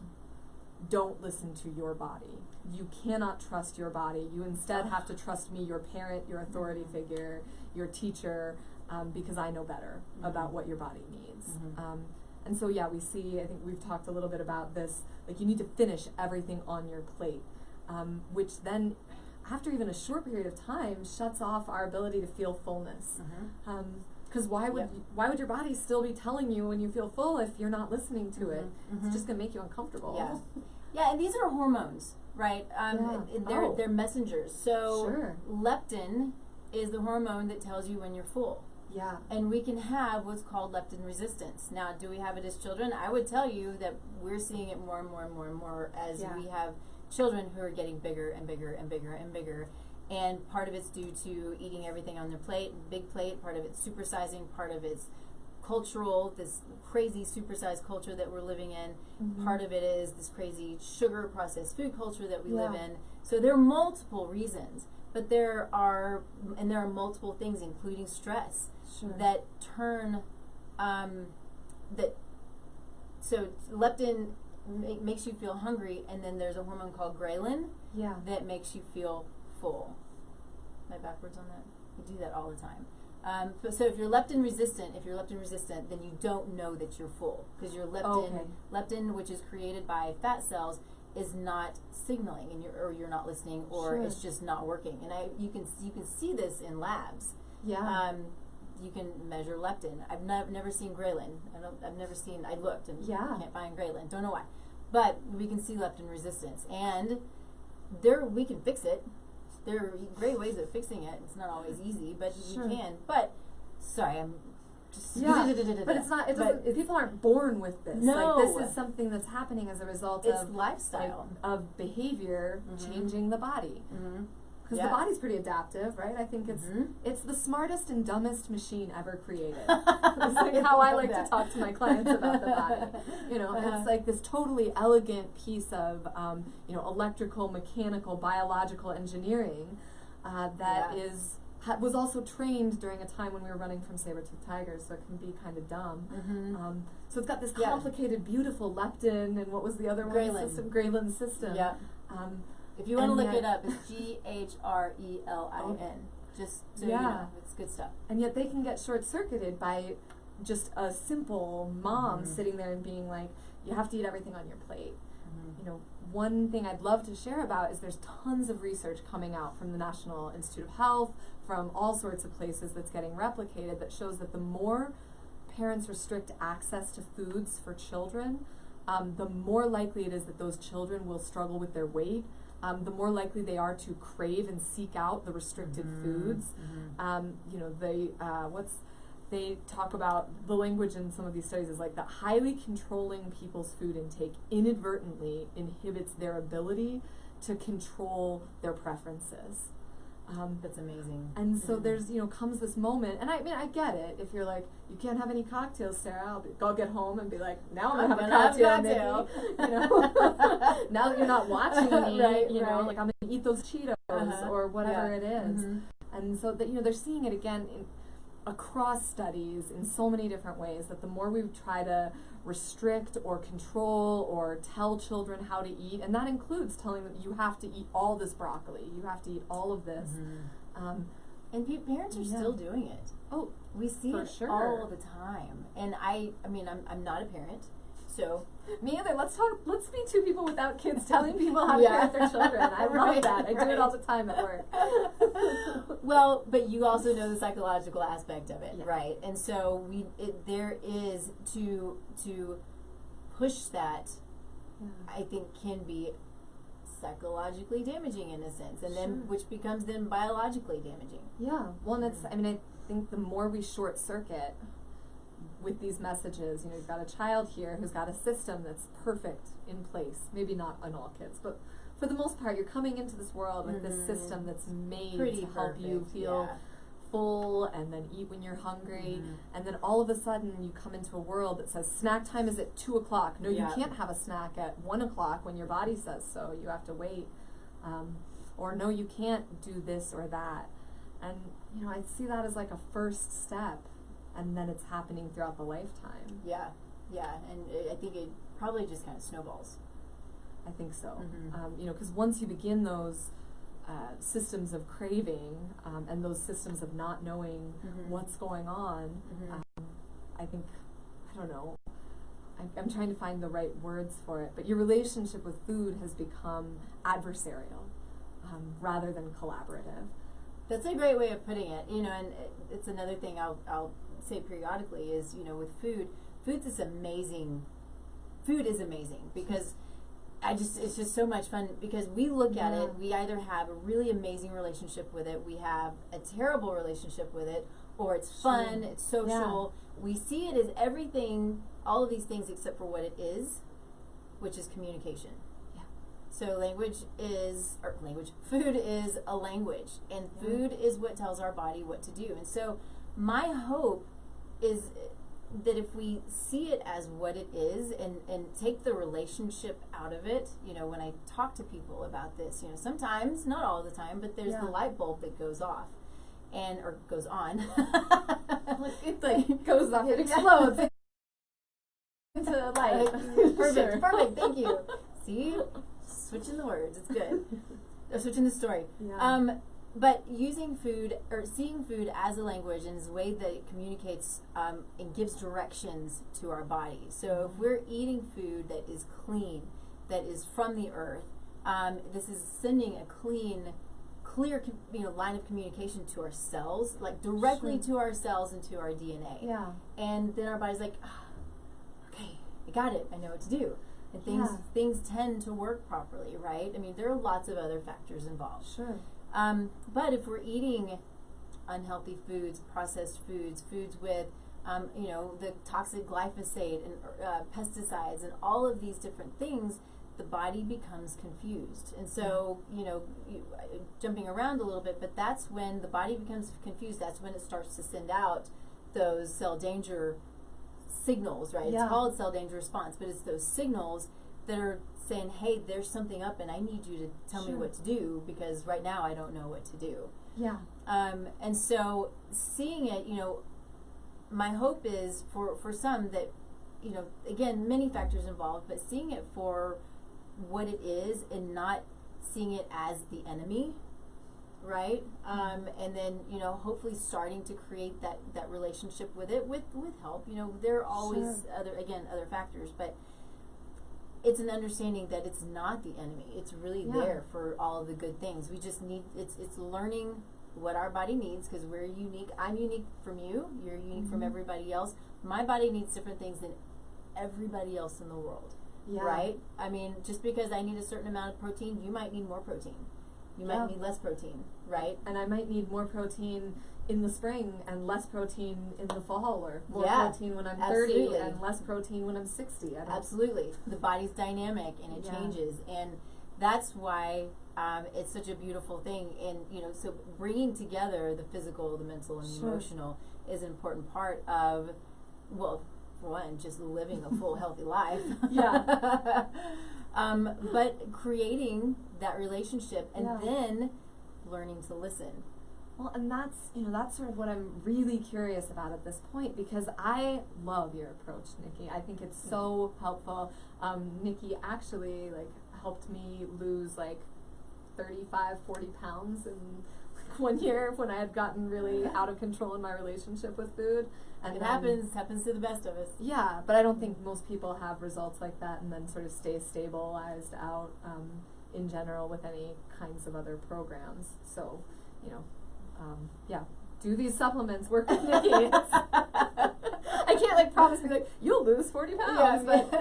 don't listen to your body. You cannot trust your body. You instead have to trust me, your parent, your authority figure, your teacher, because I know better about what your body needs. And so, yeah, we see, I think we've talked a little bit about this, like, you need to finish everything on your plate, which then, after even a short period of time, shuts off our ability to feel fullness. Because why would your body still be telling you when you feel full if you're not listening to it? It's just going to make you uncomfortable. Yeah, and these are hormones, right? And they're messengers. So leptin is the hormone that tells you when you're full. Yeah. And we can have what's called leptin resistance. Now, do we have it as children? I would tell you that we're seeing it more and more and more and more as we have children who are getting bigger and bigger and bigger and bigger. And part of it's due to eating everything on their plate, big plate. Part of it's supersizing. Part of it's cultural, this crazy supersized culture that we're living in. Part of it is this crazy sugar processed food culture that we live in. So there are multiple reasons, but there are multiple things, including stress, that turn so leptin makes you feel hungry, and then there's a hormone called ghrelin that makes you feel full. Am I backwards on that? We do that all the time. So if you're leptin resistant, then you don't know that you're full, because your leptin, which is created by fat cells, is not signaling, and you're not listening, or it's just not working. And you can see this in labs. Yeah. You can measure leptin. I've never seen ghrelin. I looked and can't find ghrelin. Don't know why, but we can see leptin resistance, and we can fix it. There are great ways of fixing it. It's not always easy, but you can. But sorry, I'm just but it's not. It doesn't. People aren't born with this. No, like, this is something that's happening as a result of lifestyle, of behavior changing the body. Because the body's pretty adaptive, right? I think it's the smartest and dumbest machine ever created. It's like how I like to talk to my clients about the body. You know, it's like this totally elegant piece of electrical, mechanical, biological engineering that was also trained during a time when we were running from saber-toothed tigers, so it can be kind of dumb. So it's got this complicated, beautiful leptin, and what was the other one? Ghrelin system. Yeah. If you want to look it up, it's GHRELIN. Just so you know, it's good stuff. And yet they can get short-circuited by just a simple mom sitting there and being like, you have to eat everything on your plate. You know, one thing I'd love to share about is there's tons of research coming out from the National Institute of Health, from all sorts of places that's getting replicated, that shows that the more parents restrict access to foods for children, the more likely it is that those children will struggle with their weight. The more likely they are to crave and seek out the restricted foods. They talk about the language in some of these studies is like that highly controlling people's food intake inadvertently inhibits their ability to control their preferences. That's amazing. And so there's, comes this moment, and I mean, I get it. If you're like, you can't have any cocktails, Sarah, I'll get home and be like, now I'm gonna have a cocktail. Nikki. Now that you're not watching me, like I'm gonna eat those Cheetos or whatever it is. And so that, they're seeing it again across studies in so many different ways that the more we try to restrict or control or tell children how to eat, and that includes telling them you have to eat all this broccoli, you have to eat all of this. And parents are still doing it. Oh, we see for it sure. all the time. And I mean, I'm not a parent, so me either. Let's be two people without kids telling people how to parent their children. I love that. I do it all the time at work. Well, but you also know the psychological aspect of it, right? And so there is to push that. I think can be psychologically damaging in a sense, and then which becomes then biologically damaging. Yeah. Well, and it's. I mean, I think the more we short circuit with these messages, you know, you've got a child here who's got a system that's perfect in place. Maybe not on all kids, but for the most part, you're coming into this world with this system that's made to help you feel full and then eat when you're hungry. And then all of a sudden you come into a world that says snack time is at 2 o'clock. No, you can't have a snack at 1 o'clock when your body says so. You have to wait. Or no, you can't do this or that. And, you know, I see that as like a first step. And then it's happening throughout the lifetime. Yeah. And I think it probably just kind of snowballs. I think so. You know, because once you begin those systems of craving and those systems of not knowing what's going on, I think, I don't know, I'm trying to find the right words for it, but your relationship with food has become adversarial rather than collaborative. That's a great way of putting it, you know, and it's another thing I'll say periodically is, you know, with food is amazing because it's just so much fun because we look at it, we either have a really amazing relationship with it, we have a terrible relationship with it, or it's fun, it's social. We see it as everything, all of these things except for what it is, which is communication. So food is a language, and food is what tells our body what to do. And so my hope is that if we see it as what it is and take the relationship out of it, you know, when I talk to people about this, you know, sometimes, not all the time, but there's the light bulb that goes off or goes on. It like goes off, it explodes into the light. Perfect, thank you. See? Switching the words, it's good. Switching the story. But using food or seeing food as a language and as a way that it communicates and gives directions to our body. So if we're eating food that is clean, that is from the earth, this is sending a clear line of communication to our cells, like directly to our cells and to our DNA. And then our body's like, okay, I got it. I know what to do. And things tend to work properly, right? I mean, there are lots of other factors involved. But if we're eating unhealthy foods, processed foods with, you know, the toxic glyphosate and pesticides and all of these different things, the body becomes confused. And so, you know, jumping around a little bit, but that's when the body becomes confused. That's when it starts to send out those cell danger signals, right? It's called cell danger response, but it's those signals that are saying, hey, there's something up and I need you to tell me what to do because right now I don't know what to do. And so seeing it, you know, my hope is for some that, you know, again, many factors involved, but seeing it for what it is and not seeing it as the enemy, right? And then, you know, hopefully starting to create that relationship with it with help. You know, there are always other factors, but it's an understanding that it's not the enemy. It's really there for all of the good things. We just need, it's learning what our body needs because we're unique. I'm unique from you. You're unique from everybody else. My body needs different things than everybody else in the world, right? I mean, just because I need a certain amount of protein, you might need more protein. You might need less protein, right? And I might need more protein in the spring and less protein in the fall, or more protein when I'm 30 and less protein when I'm 60. Absolutely. The body's dynamic and it changes. And that's why it's such a beautiful thing. And, you know, so bringing together the physical, the mental, and the emotional is an important part of, well, for one, just living a full, healthy life. But creating that relationship and then learning to listen. Well, and that's sort of what I'm really curious about at this point, because I love your approach, Nikki. I think it's so helpful. Nikki actually helped me lose 35, 40 pounds in one year when I had gotten really out of control in my relationship with food. And it happens to the best of us. Yeah, but I don't think most people have results like that and then sort of stay stabilized out in general with any kinds of other programs. So, do these supplements, work with Nikki. I can't promise me you'll lose 40 pounds, but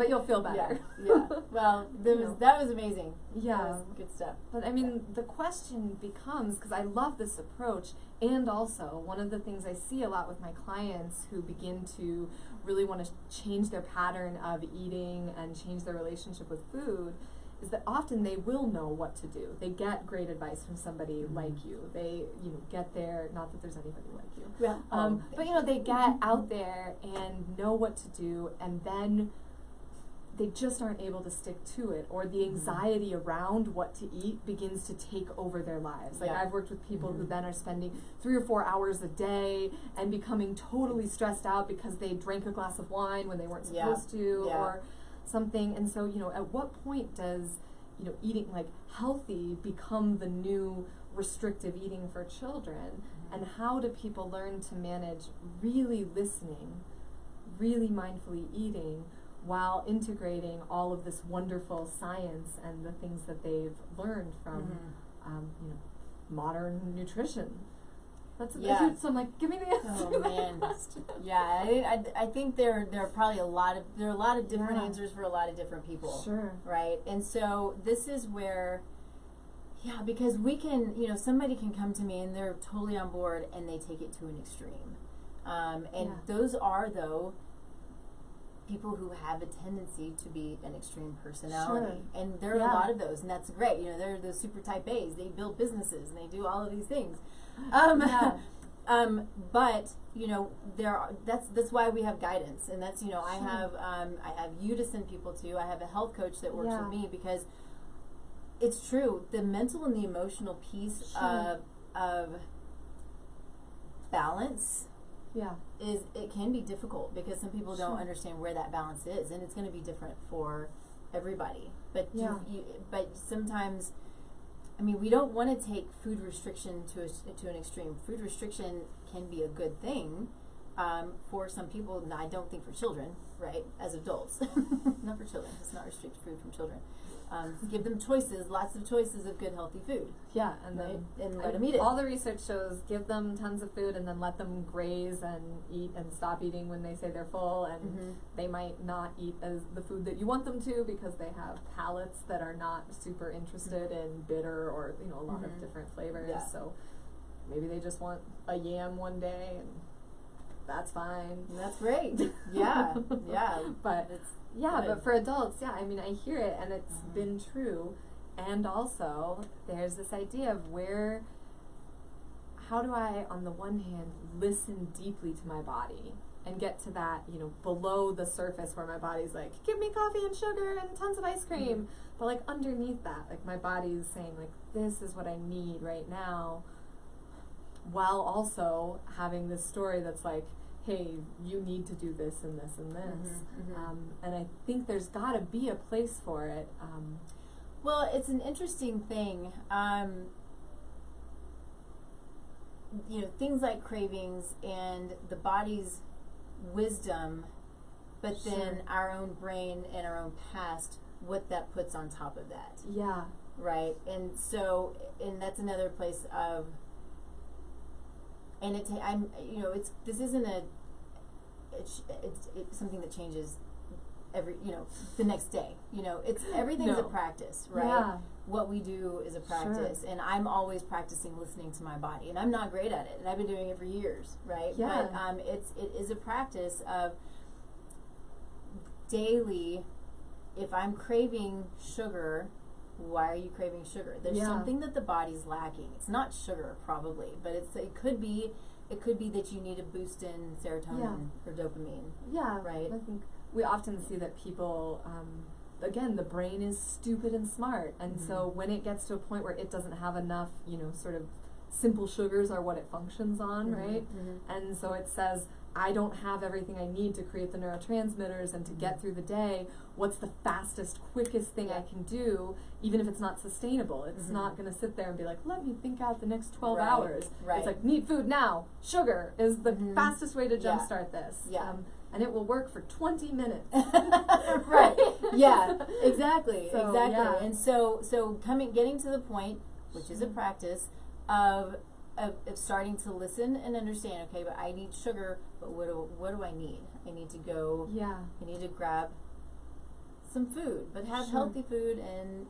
you'll feel better. Yeah. Well, that was amazing. Yeah, that was good stuff. But I mean, the question becomes, because I love this approach, and also one of the things I see a lot with my clients who begin to really want to change their pattern of eating and change their relationship with food, is that often they will know what to do. They get great advice from somebody like you. They, get there, not that there's anybody like you. Yeah. But they get out there and know what to do, and then they just aren't able to stick to it, or the anxiety around what to eat begins to take over their lives. I've worked with people who then are spending 3 or 4 hours a day and becoming totally stressed out because they drank a glass of wine when they weren't supposed to, or something. And so, at what point does, eating healthy become the new restrictive eating for children? And how do people learn to manage really listening, really mindfully eating, while integrating all of this wonderful science and the things that they've learned from, modern nutrition? That's so I'm give me the answer. Oh man, yeah. I think there are probably a lot of different answers for a lot of different people. Sure. Right, and so this is where, because we can, somebody can come to me and they're totally on board and they take it to an extreme, those are people who have a tendency to be an extreme personality, and there are a lot of those, and that's great. They're the super type A's. They build businesses and they do all of these things. But that's why we have guidance, and that's I have you to send people to. I have a health coach that works with me, because it's true, the mental and the emotional piece of balance it can be difficult, because some people don't understand where that balance is, and it's going to be different for everybody. But but sometimes, we don't want to take food restriction to an extreme. Food restriction can be a good thing for some people, and I don't think for children, right? As adults, not for children. Let's not restrict food from children. Give them choices, lots of choices of good, healthy food. Yeah, and let them eat it. All the research shows give them tons of food and then let them graze and eat and stop eating when they say they're full, and they might not eat as the food that you want them to, because they have palates that are not super interested in bitter or a lot of different flavors. Yeah. So maybe they just want a yam one day, and that's fine. That's great. Yeah. But it's but for adults, I hear it, and it's been true. And also, there's this idea of how do I, on the one hand, listen deeply to my body and get to that, below the surface where my body's give me coffee and sugar and tons of ice cream. But underneath that, my body's saying this is what I need right now, while also having this story that's hey, you need to do this and this and this. And I think there's got to be a place for it. Well, it's an interesting thing. Things like cravings and the body's wisdom, but then our own brain and our own past, what that puts on top of that. Yeah. Right? And so, and that's another place of, and this isn't it's something that changes the next day. Everything's a practice, right? Yeah. What we do is a practice, and I'm always practicing listening to my body, and I'm not great at it, and I've been doing it for years, right? Yeah. But it is a practice of daily. If I'm craving sugar, why are you craving sugar? There's something that the body's lacking. It's not sugar, probably, but it could be that you need a boost in serotonin or dopamine. Yeah, right. I think we often see that people, again, the brain is stupid and smart, and so when it gets to a point where it doesn't have enough, sort of simple sugars are what it functions on, right? And so it says, I don't have everything I need to create the neurotransmitters and to get through the day. What's the fastest, quickest thing I can do, even if it's not sustainable? It's not going to sit there and be like, let me think out the next 12 hours. It's like, need food now. Sugar is the fastest way to jumpstart this. And it will work for 20 minutes. Right. Yeah, exactly. So, exactly. yeah. And so getting to the point, which is a practice, of starting to listen and understand, okay, but I need sugar, but what do I need? I need to go, I need to grab some food, but have healthy food, and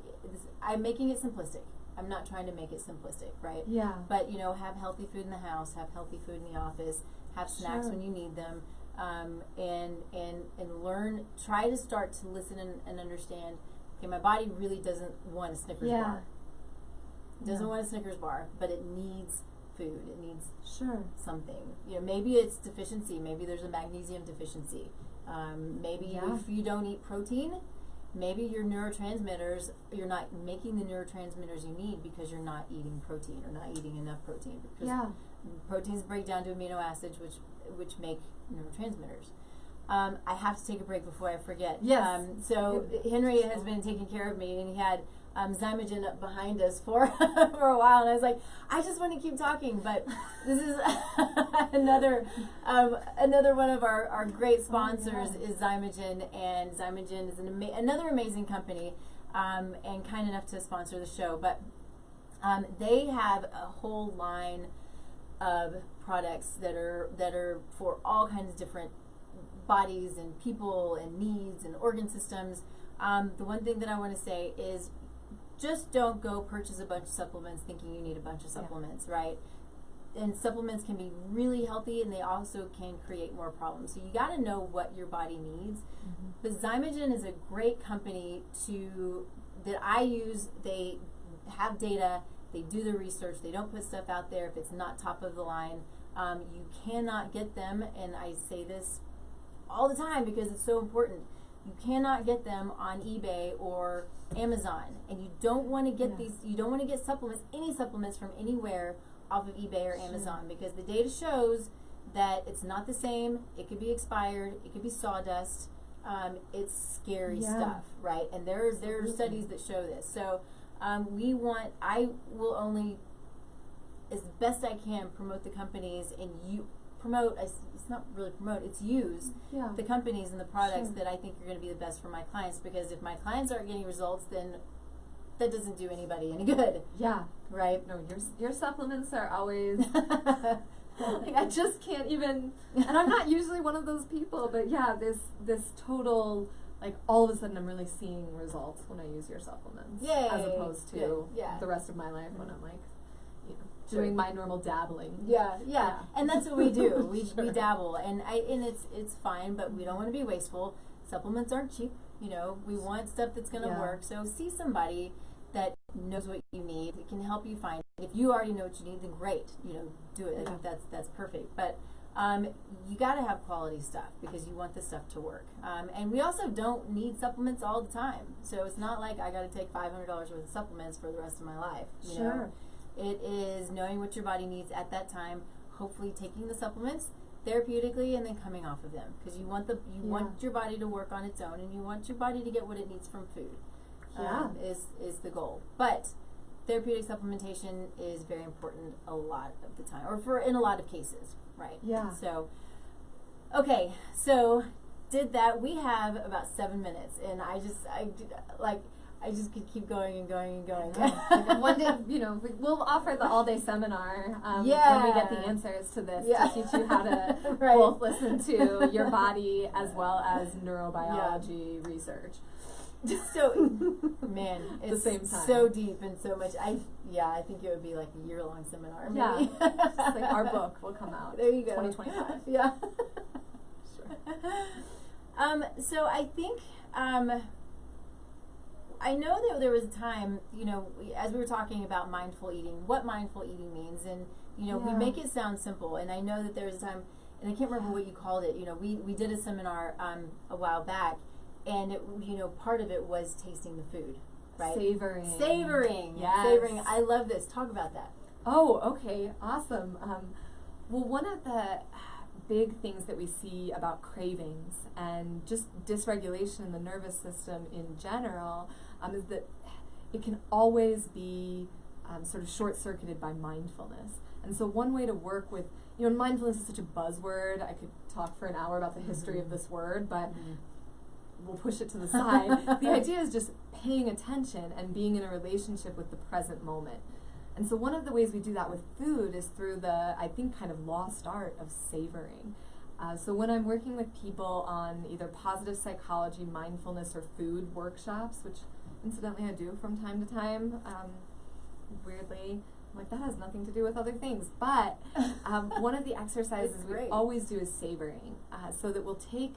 I'm making it simplistic. I'm not trying to make it simplistic, right? Yeah. But, have healthy food in the house, have healthy food in the office, have snacks when you need them, and learn, try to start to listen and understand, okay, my body really doesn't want a Snickers bar. It doesn't want a Snickers bar, but it needs food. It needs something. Maybe it's deficiency. Maybe there's a magnesium deficiency. Maybe if you don't eat protein, maybe your neurotransmitters, you're not making the neurotransmitters you need because you're not eating protein or not eating enough protein. Because proteins break down to amino acids, which make neurotransmitters. I have to take a break before I forget. Yes. So Henry has been taking care of me, and he had Zymogen up behind us for for a while, and I was like, I just want to keep talking, but this is another one of our great sponsors is Zymogen, and Zymogen is another amazing company, and kind enough to sponsor the show. But they have a whole line of products that are for all kinds of different bodies and people and needs and organ systems. The one thing that I want to say is, just don't go purchase a bunch of supplements thinking you need a bunch of supplements, right? And supplements can be really healthy, and they also can create more problems. So you got to know what your body needs. But Zymogen is a great company that I use. They have data. They do the research. They don't put stuff out there if it's not top of the line. You cannot get them, and I say this all the time because it's so important. You cannot get them on eBay or Amazon, and you don't want to get these. You don't want to get any supplements from anywhere off of eBay or Amazon, because the data shows that it's not the same. It could be expired. It could be sawdust. It's scary stuff, right? And there are studies that show this. So I will only, as best I can, promote the companies, and it's not really promote, it's use the companies and the products that I think are going to be the best for my clients, because if my clients aren't getting results, then that doesn't do anybody any good. Yeah. Right? No, your supplements are always, like, I just can't even, and I'm not usually one of those people, but this total, like, all of a sudden I'm really seeing results when I use your supplements. As opposed to the rest of my life when I'm like, doing my normal dabbling. Yeah. And that's what we do. We dabble, and it's fine, but we don't want to be wasteful. Supplements aren't cheap. We want stuff that's going to work. So see somebody that knows what you need, that can help you find it. If you already know what you need, then great. Do it. I think that's perfect. But you got to have quality stuff, because you want the stuff to work. And we also don't need supplements all the time. So it's not like I got to take $500 worth of supplements for the rest of my life. You know? It is knowing what your body needs at that time, hopefully taking the supplements therapeutically, and then coming off of them, because you want your body to work on its own, and you want your body to get what it needs from food. Is the goal. But therapeutic supplementation is very important a lot of the time, or in a lot of cases, right? Yeah. So, okay, so did that. We have about 7 minutes, and I just could keep going and going and going. One day, we'll offer the all-day seminar when we get the answers to this to teach you how to both listen to your body as well as neurobiology research. So, man, it's the same time. So deep and so much. I think it would be like a year-long seminar. Maybe. Just like our book will come out. There you go. 2025. Yeah. Sure. So I think. I know that there was a time, as we were talking about mindful eating, what mindful eating means, and, we make it sound simple, and I know that there was a time, and I can't remember what you called it, we did a seminar a while back, and, part of it was tasting the food, right? Savoring. Yes. Savoring. I love this. Talk about that. Oh, okay, awesome. Well, one of the big things that we see about cravings and just dysregulation in the nervous system in general is that it can always be sort of short-circuited by mindfulness. And so one way to work with, mindfulness is such a buzzword. I could talk for an hour about the history of this word, but we'll push it to the side. The idea is just paying attention and being in a relationship with the present moment. And so one of the ways we do that with food is through the, I think, kind of lost art of savoring. So when I'm working with people on either positive psychology, mindfulness, or food workshops, which incidentally I do from time to time, weirdly, I'm like, that has nothing to do with other things. But one of the exercises we always do is savoring, so that we'll take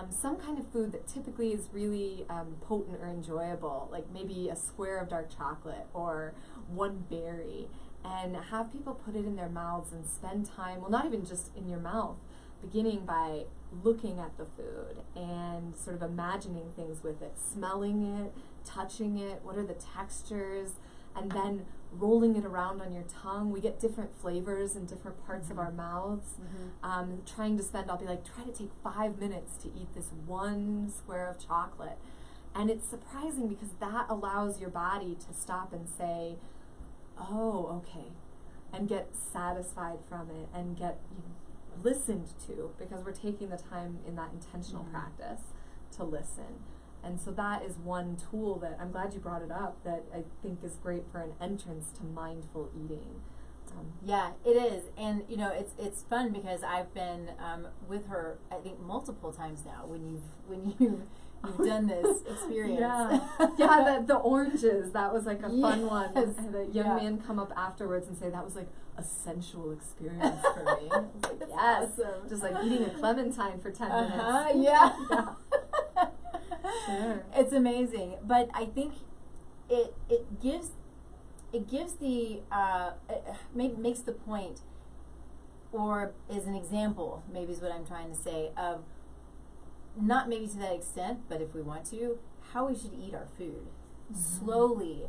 some kind of food that typically is really potent or enjoyable, like maybe a square of dark chocolate or one berry, and have people put it in their mouths and spend time, well, not even just in your mouth, beginning by looking at the food and sort of imagining things with it, smelling it, touching it, what are the textures, and then rolling it around on your tongue. We get different flavors in different parts of our mouths. Trying to spend, I'll be like, try to take 5 minutes to eat this one square of chocolate. And it's surprising because that allows your body to stop and say, oh, okay, and get satisfied from it and get listened to, because we're taking the time in that intentional practice to listen. And so that is one tool that I'm glad you brought it up, that I think is great for an entrance to mindful eating. Yeah, it is. And it's fun because I've been with her, I think, multiple times now when you've done this experience. Yeah, the oranges, that was like a fun one. And the young man come up afterwards and say that was like a sensual experience for me. I was like, yes, awesome. Just like eating a clementine for 10 minutes. Yeah. Sure. It's amazing, but I think it gives the makes the point, or is an example, maybe is what I'm trying to say, of not maybe to that extent, but if we want to, how we should eat our food slowly.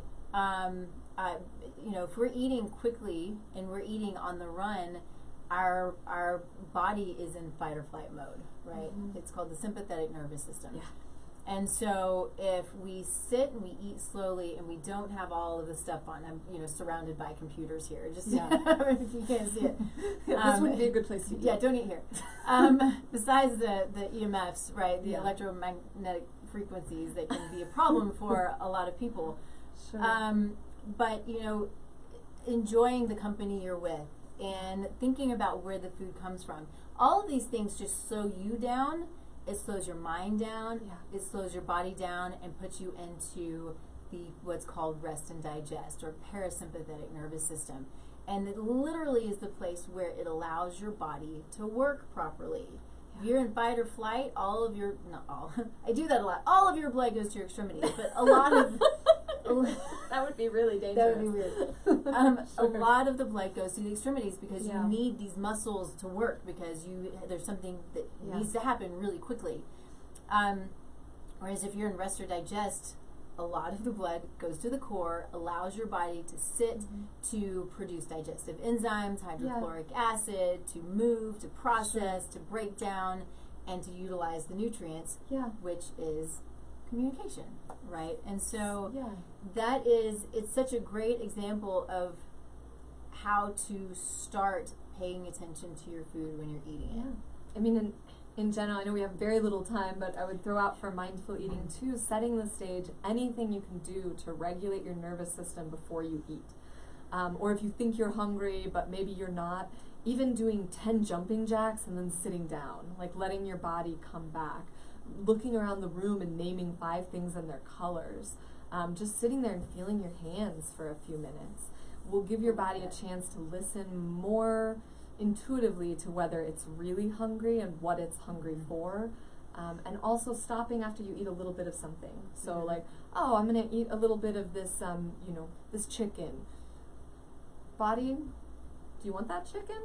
If we're eating quickly and we're eating on the run, our body is in fight or flight mode, right? It's called the sympathetic nervous system. Yeah. And so if we sit and we eat slowly and we don't have all of the stuff on, I'm surrounded by computers here, just if you can't see it. This would be a good place to eat. Yeah, don't eat here. Besides the EMFs, right, the electromagnetic frequencies that can be a problem for a lot of people. Sure. But enjoying the company you're with and thinking about where the food comes from. All of these things just slow you down. It slows your mind down, it slows your body down, and puts you into what's called rest and digest, or parasympathetic nervous system. And it literally is the place where it allows your body to work properly. If you're in fight or flight, I do that a lot, all of your blood goes to your extremities, but a lot of... That would be really dangerous. That would be weird. A lot of the blood goes to the extremities because you need these muscles to work, because there's something that needs to happen really quickly. Whereas if you're in rest or digest, a lot of the blood goes to the core, allows your body to sit, to produce digestive enzymes, hydrochloric acid, to move, to process, to break down, and to utilize the nutrients, which is communication, right? And so it's such a great example of how to start paying attention to your food when you're eating it. I mean, in general, I know we have very little time, but I would throw out for mindful eating too, setting the stage, anything you can do to regulate your nervous system before you eat. Or if you think you're hungry, but maybe you're not, even doing 10 jumping jacks and then sitting down, like letting your body come back. Looking around the room and naming 5 things and their colors. Just sitting there and feeling your hands for a few minutes will give your body a chance to listen more intuitively to whether it's really hungry and what it's hungry for. And also stopping after you eat a little bit of something. So like, oh, I'm going to eat a little bit of this, this chicken. Body, do you want that chicken?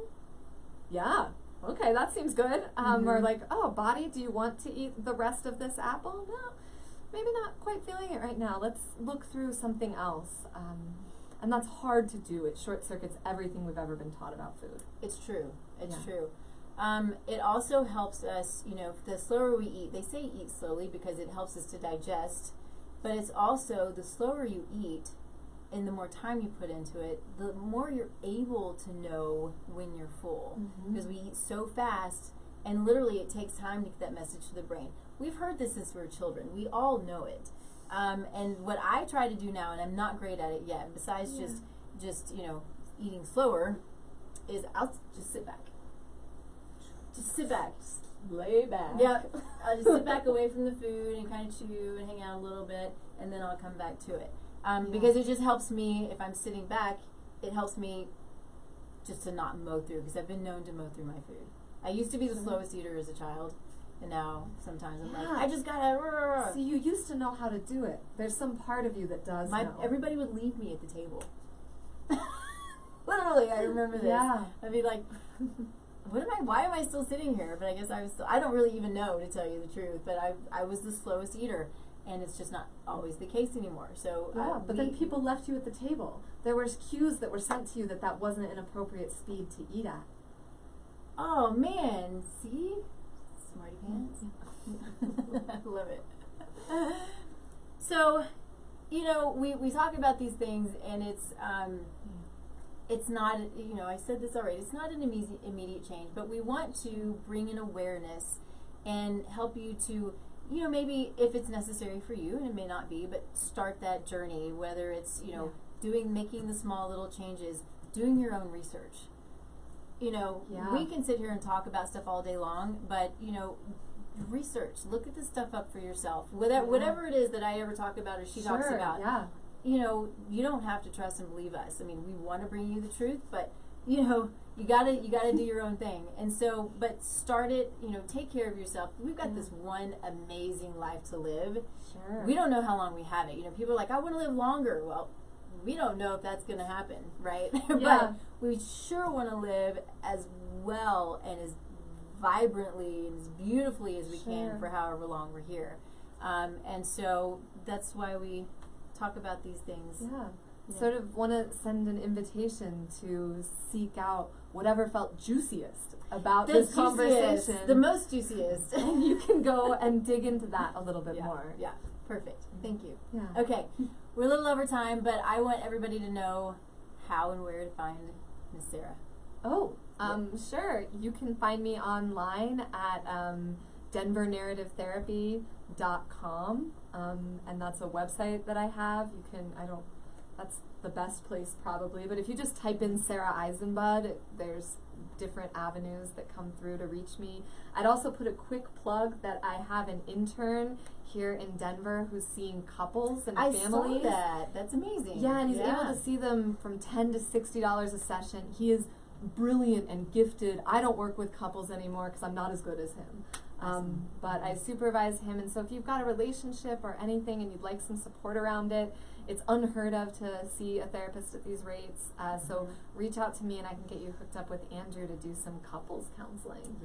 Yeah. Okay, that seems good. Or like, oh, body, do you want to eat the rest of this apple? No, maybe not quite feeling it right now. Let's look through something else. And that's hard to do. It short circuits everything we've ever been taught about food. It's true. It's Yeah. true. It also helps us, you know, the slower we eat. They say eat slowly because it helps us to digest, but it's also the slower you eat and the more time you put into it, the more you're able to know when you're full. Because we eat so fast, and literally it takes time to get that message to the brain. We've heard this since we were children. We all know it. And what I try to do now, and I'm not great at it yet, besides just you know, eating slower, is I'll just sit back. Just sit back. Just lay back. Yeah. I'll just sit back away from the food and kind of chew and hang out a little bit, and then I'll come back to it. Because it just helps me, if I'm sitting back, it helps me just to not mow through, because I've been known to mow through my food. I used to be the slowest eater as a child, and now sometimes I'm like, I just gotta. See, you used to know how to do it. There's some part of you that does know. Everybody would leave me at the table. Literally, I remember this. Yeah. I'd be like, why am I still sitting here? But I guess I don't really even know, to tell you the truth, but I was the slowest eater, and it's just not always the case anymore. So but then people left you at the table. There were cues that were sent to you that wasn't an appropriate speed to eat at. Oh man, see? Smarty pants. I love it. So, you know, we talk about these things, and it's not, you know, I said this already, it's not an immediate change, but we want to bring in awareness and help you to, you know, maybe if it's necessary for you, and it may not be, but start that journey, whether it's, you know, making the small little changes, doing your own research. You know, we can sit here and talk about stuff all day long, but, you know, research, look at this stuff up for yourself. Whatever it is that I ever talk about or she talks about, you know, you don't have to trust and believe us. I mean, we want to bring you the truth, but, you know, you gotta do your own thing. And so, but start it, you know, take care of yourself. We've got this one amazing life to live. Sure. We don't know how long we have it. You know, people are like, I want to live longer. Well, we don't know if that's going to happen, right? But we sure want to live as well and as vibrantly and as beautifully as we can for however long we're here. And so that's why we talk about these things. Sort of want to send an invitation to seek out whatever felt juiciest about this conversation. The most juiciest. And you can go and dig into that a little bit more. Yeah, perfect. Thank you. Yeah. Okay, we're a little over time, but I want everybody to know how and where to find Miss Sarah. Sure. You can find me online at denvernarrativetherapy.com, and that's a website that I have. That's the best place probably, but if you just type in Sarah Eisenbud, there's different avenues that come through to reach me. I'd also put a quick plug that I have an intern here in Denver who's seeing couples and families. I saw that. That's amazing. Yeah, and he's able to see them from $10 to $60 a session. He is brilliant and gifted. I don't work with couples anymore because I'm not as good as him. But I supervise him, and so if you've got a relationship or anything and you'd like some support around it, it's unheard of to see a therapist at these rates. So reach out to me and I can get you hooked up with Andrew to do some couples counseling.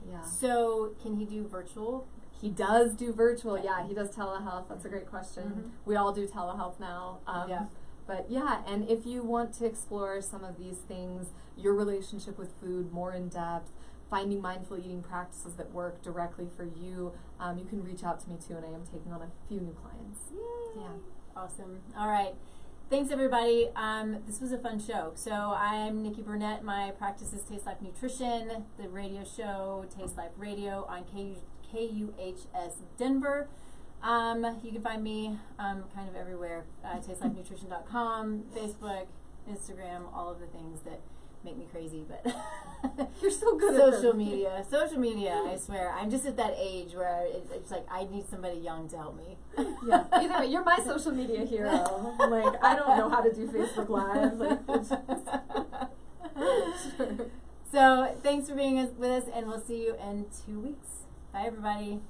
Yeah. So can he do virtual? He does do virtual. Yeah, he does telehealth. That's a great question. We all do telehealth now. But yeah, and if you want to explore some of these things, your relationship with food more in depth, finding mindful eating practices that work directly for you, you can reach out to me too, and I am taking on a few new clients. Yay. Yeah. Awesome. All right. Thanks, everybody. This was a fun show. So I'm Nikki Burnett. My practice is Taste Life Nutrition. The radio show, Taste Life Radio on KUHS Denver. You can find me kind of everywhere. TasteLifeNutrition.com, Facebook, Instagram, all of the things that make me crazy, but you're so good at social media, I swear. I'm just at that age where it's like I need somebody young to help me. Yeah, either way, you're my social media hero. Like, I don't know how to do Facebook Live. Sure. So thanks for being with us, and we'll see you in 2 weeks. Bye, everybody.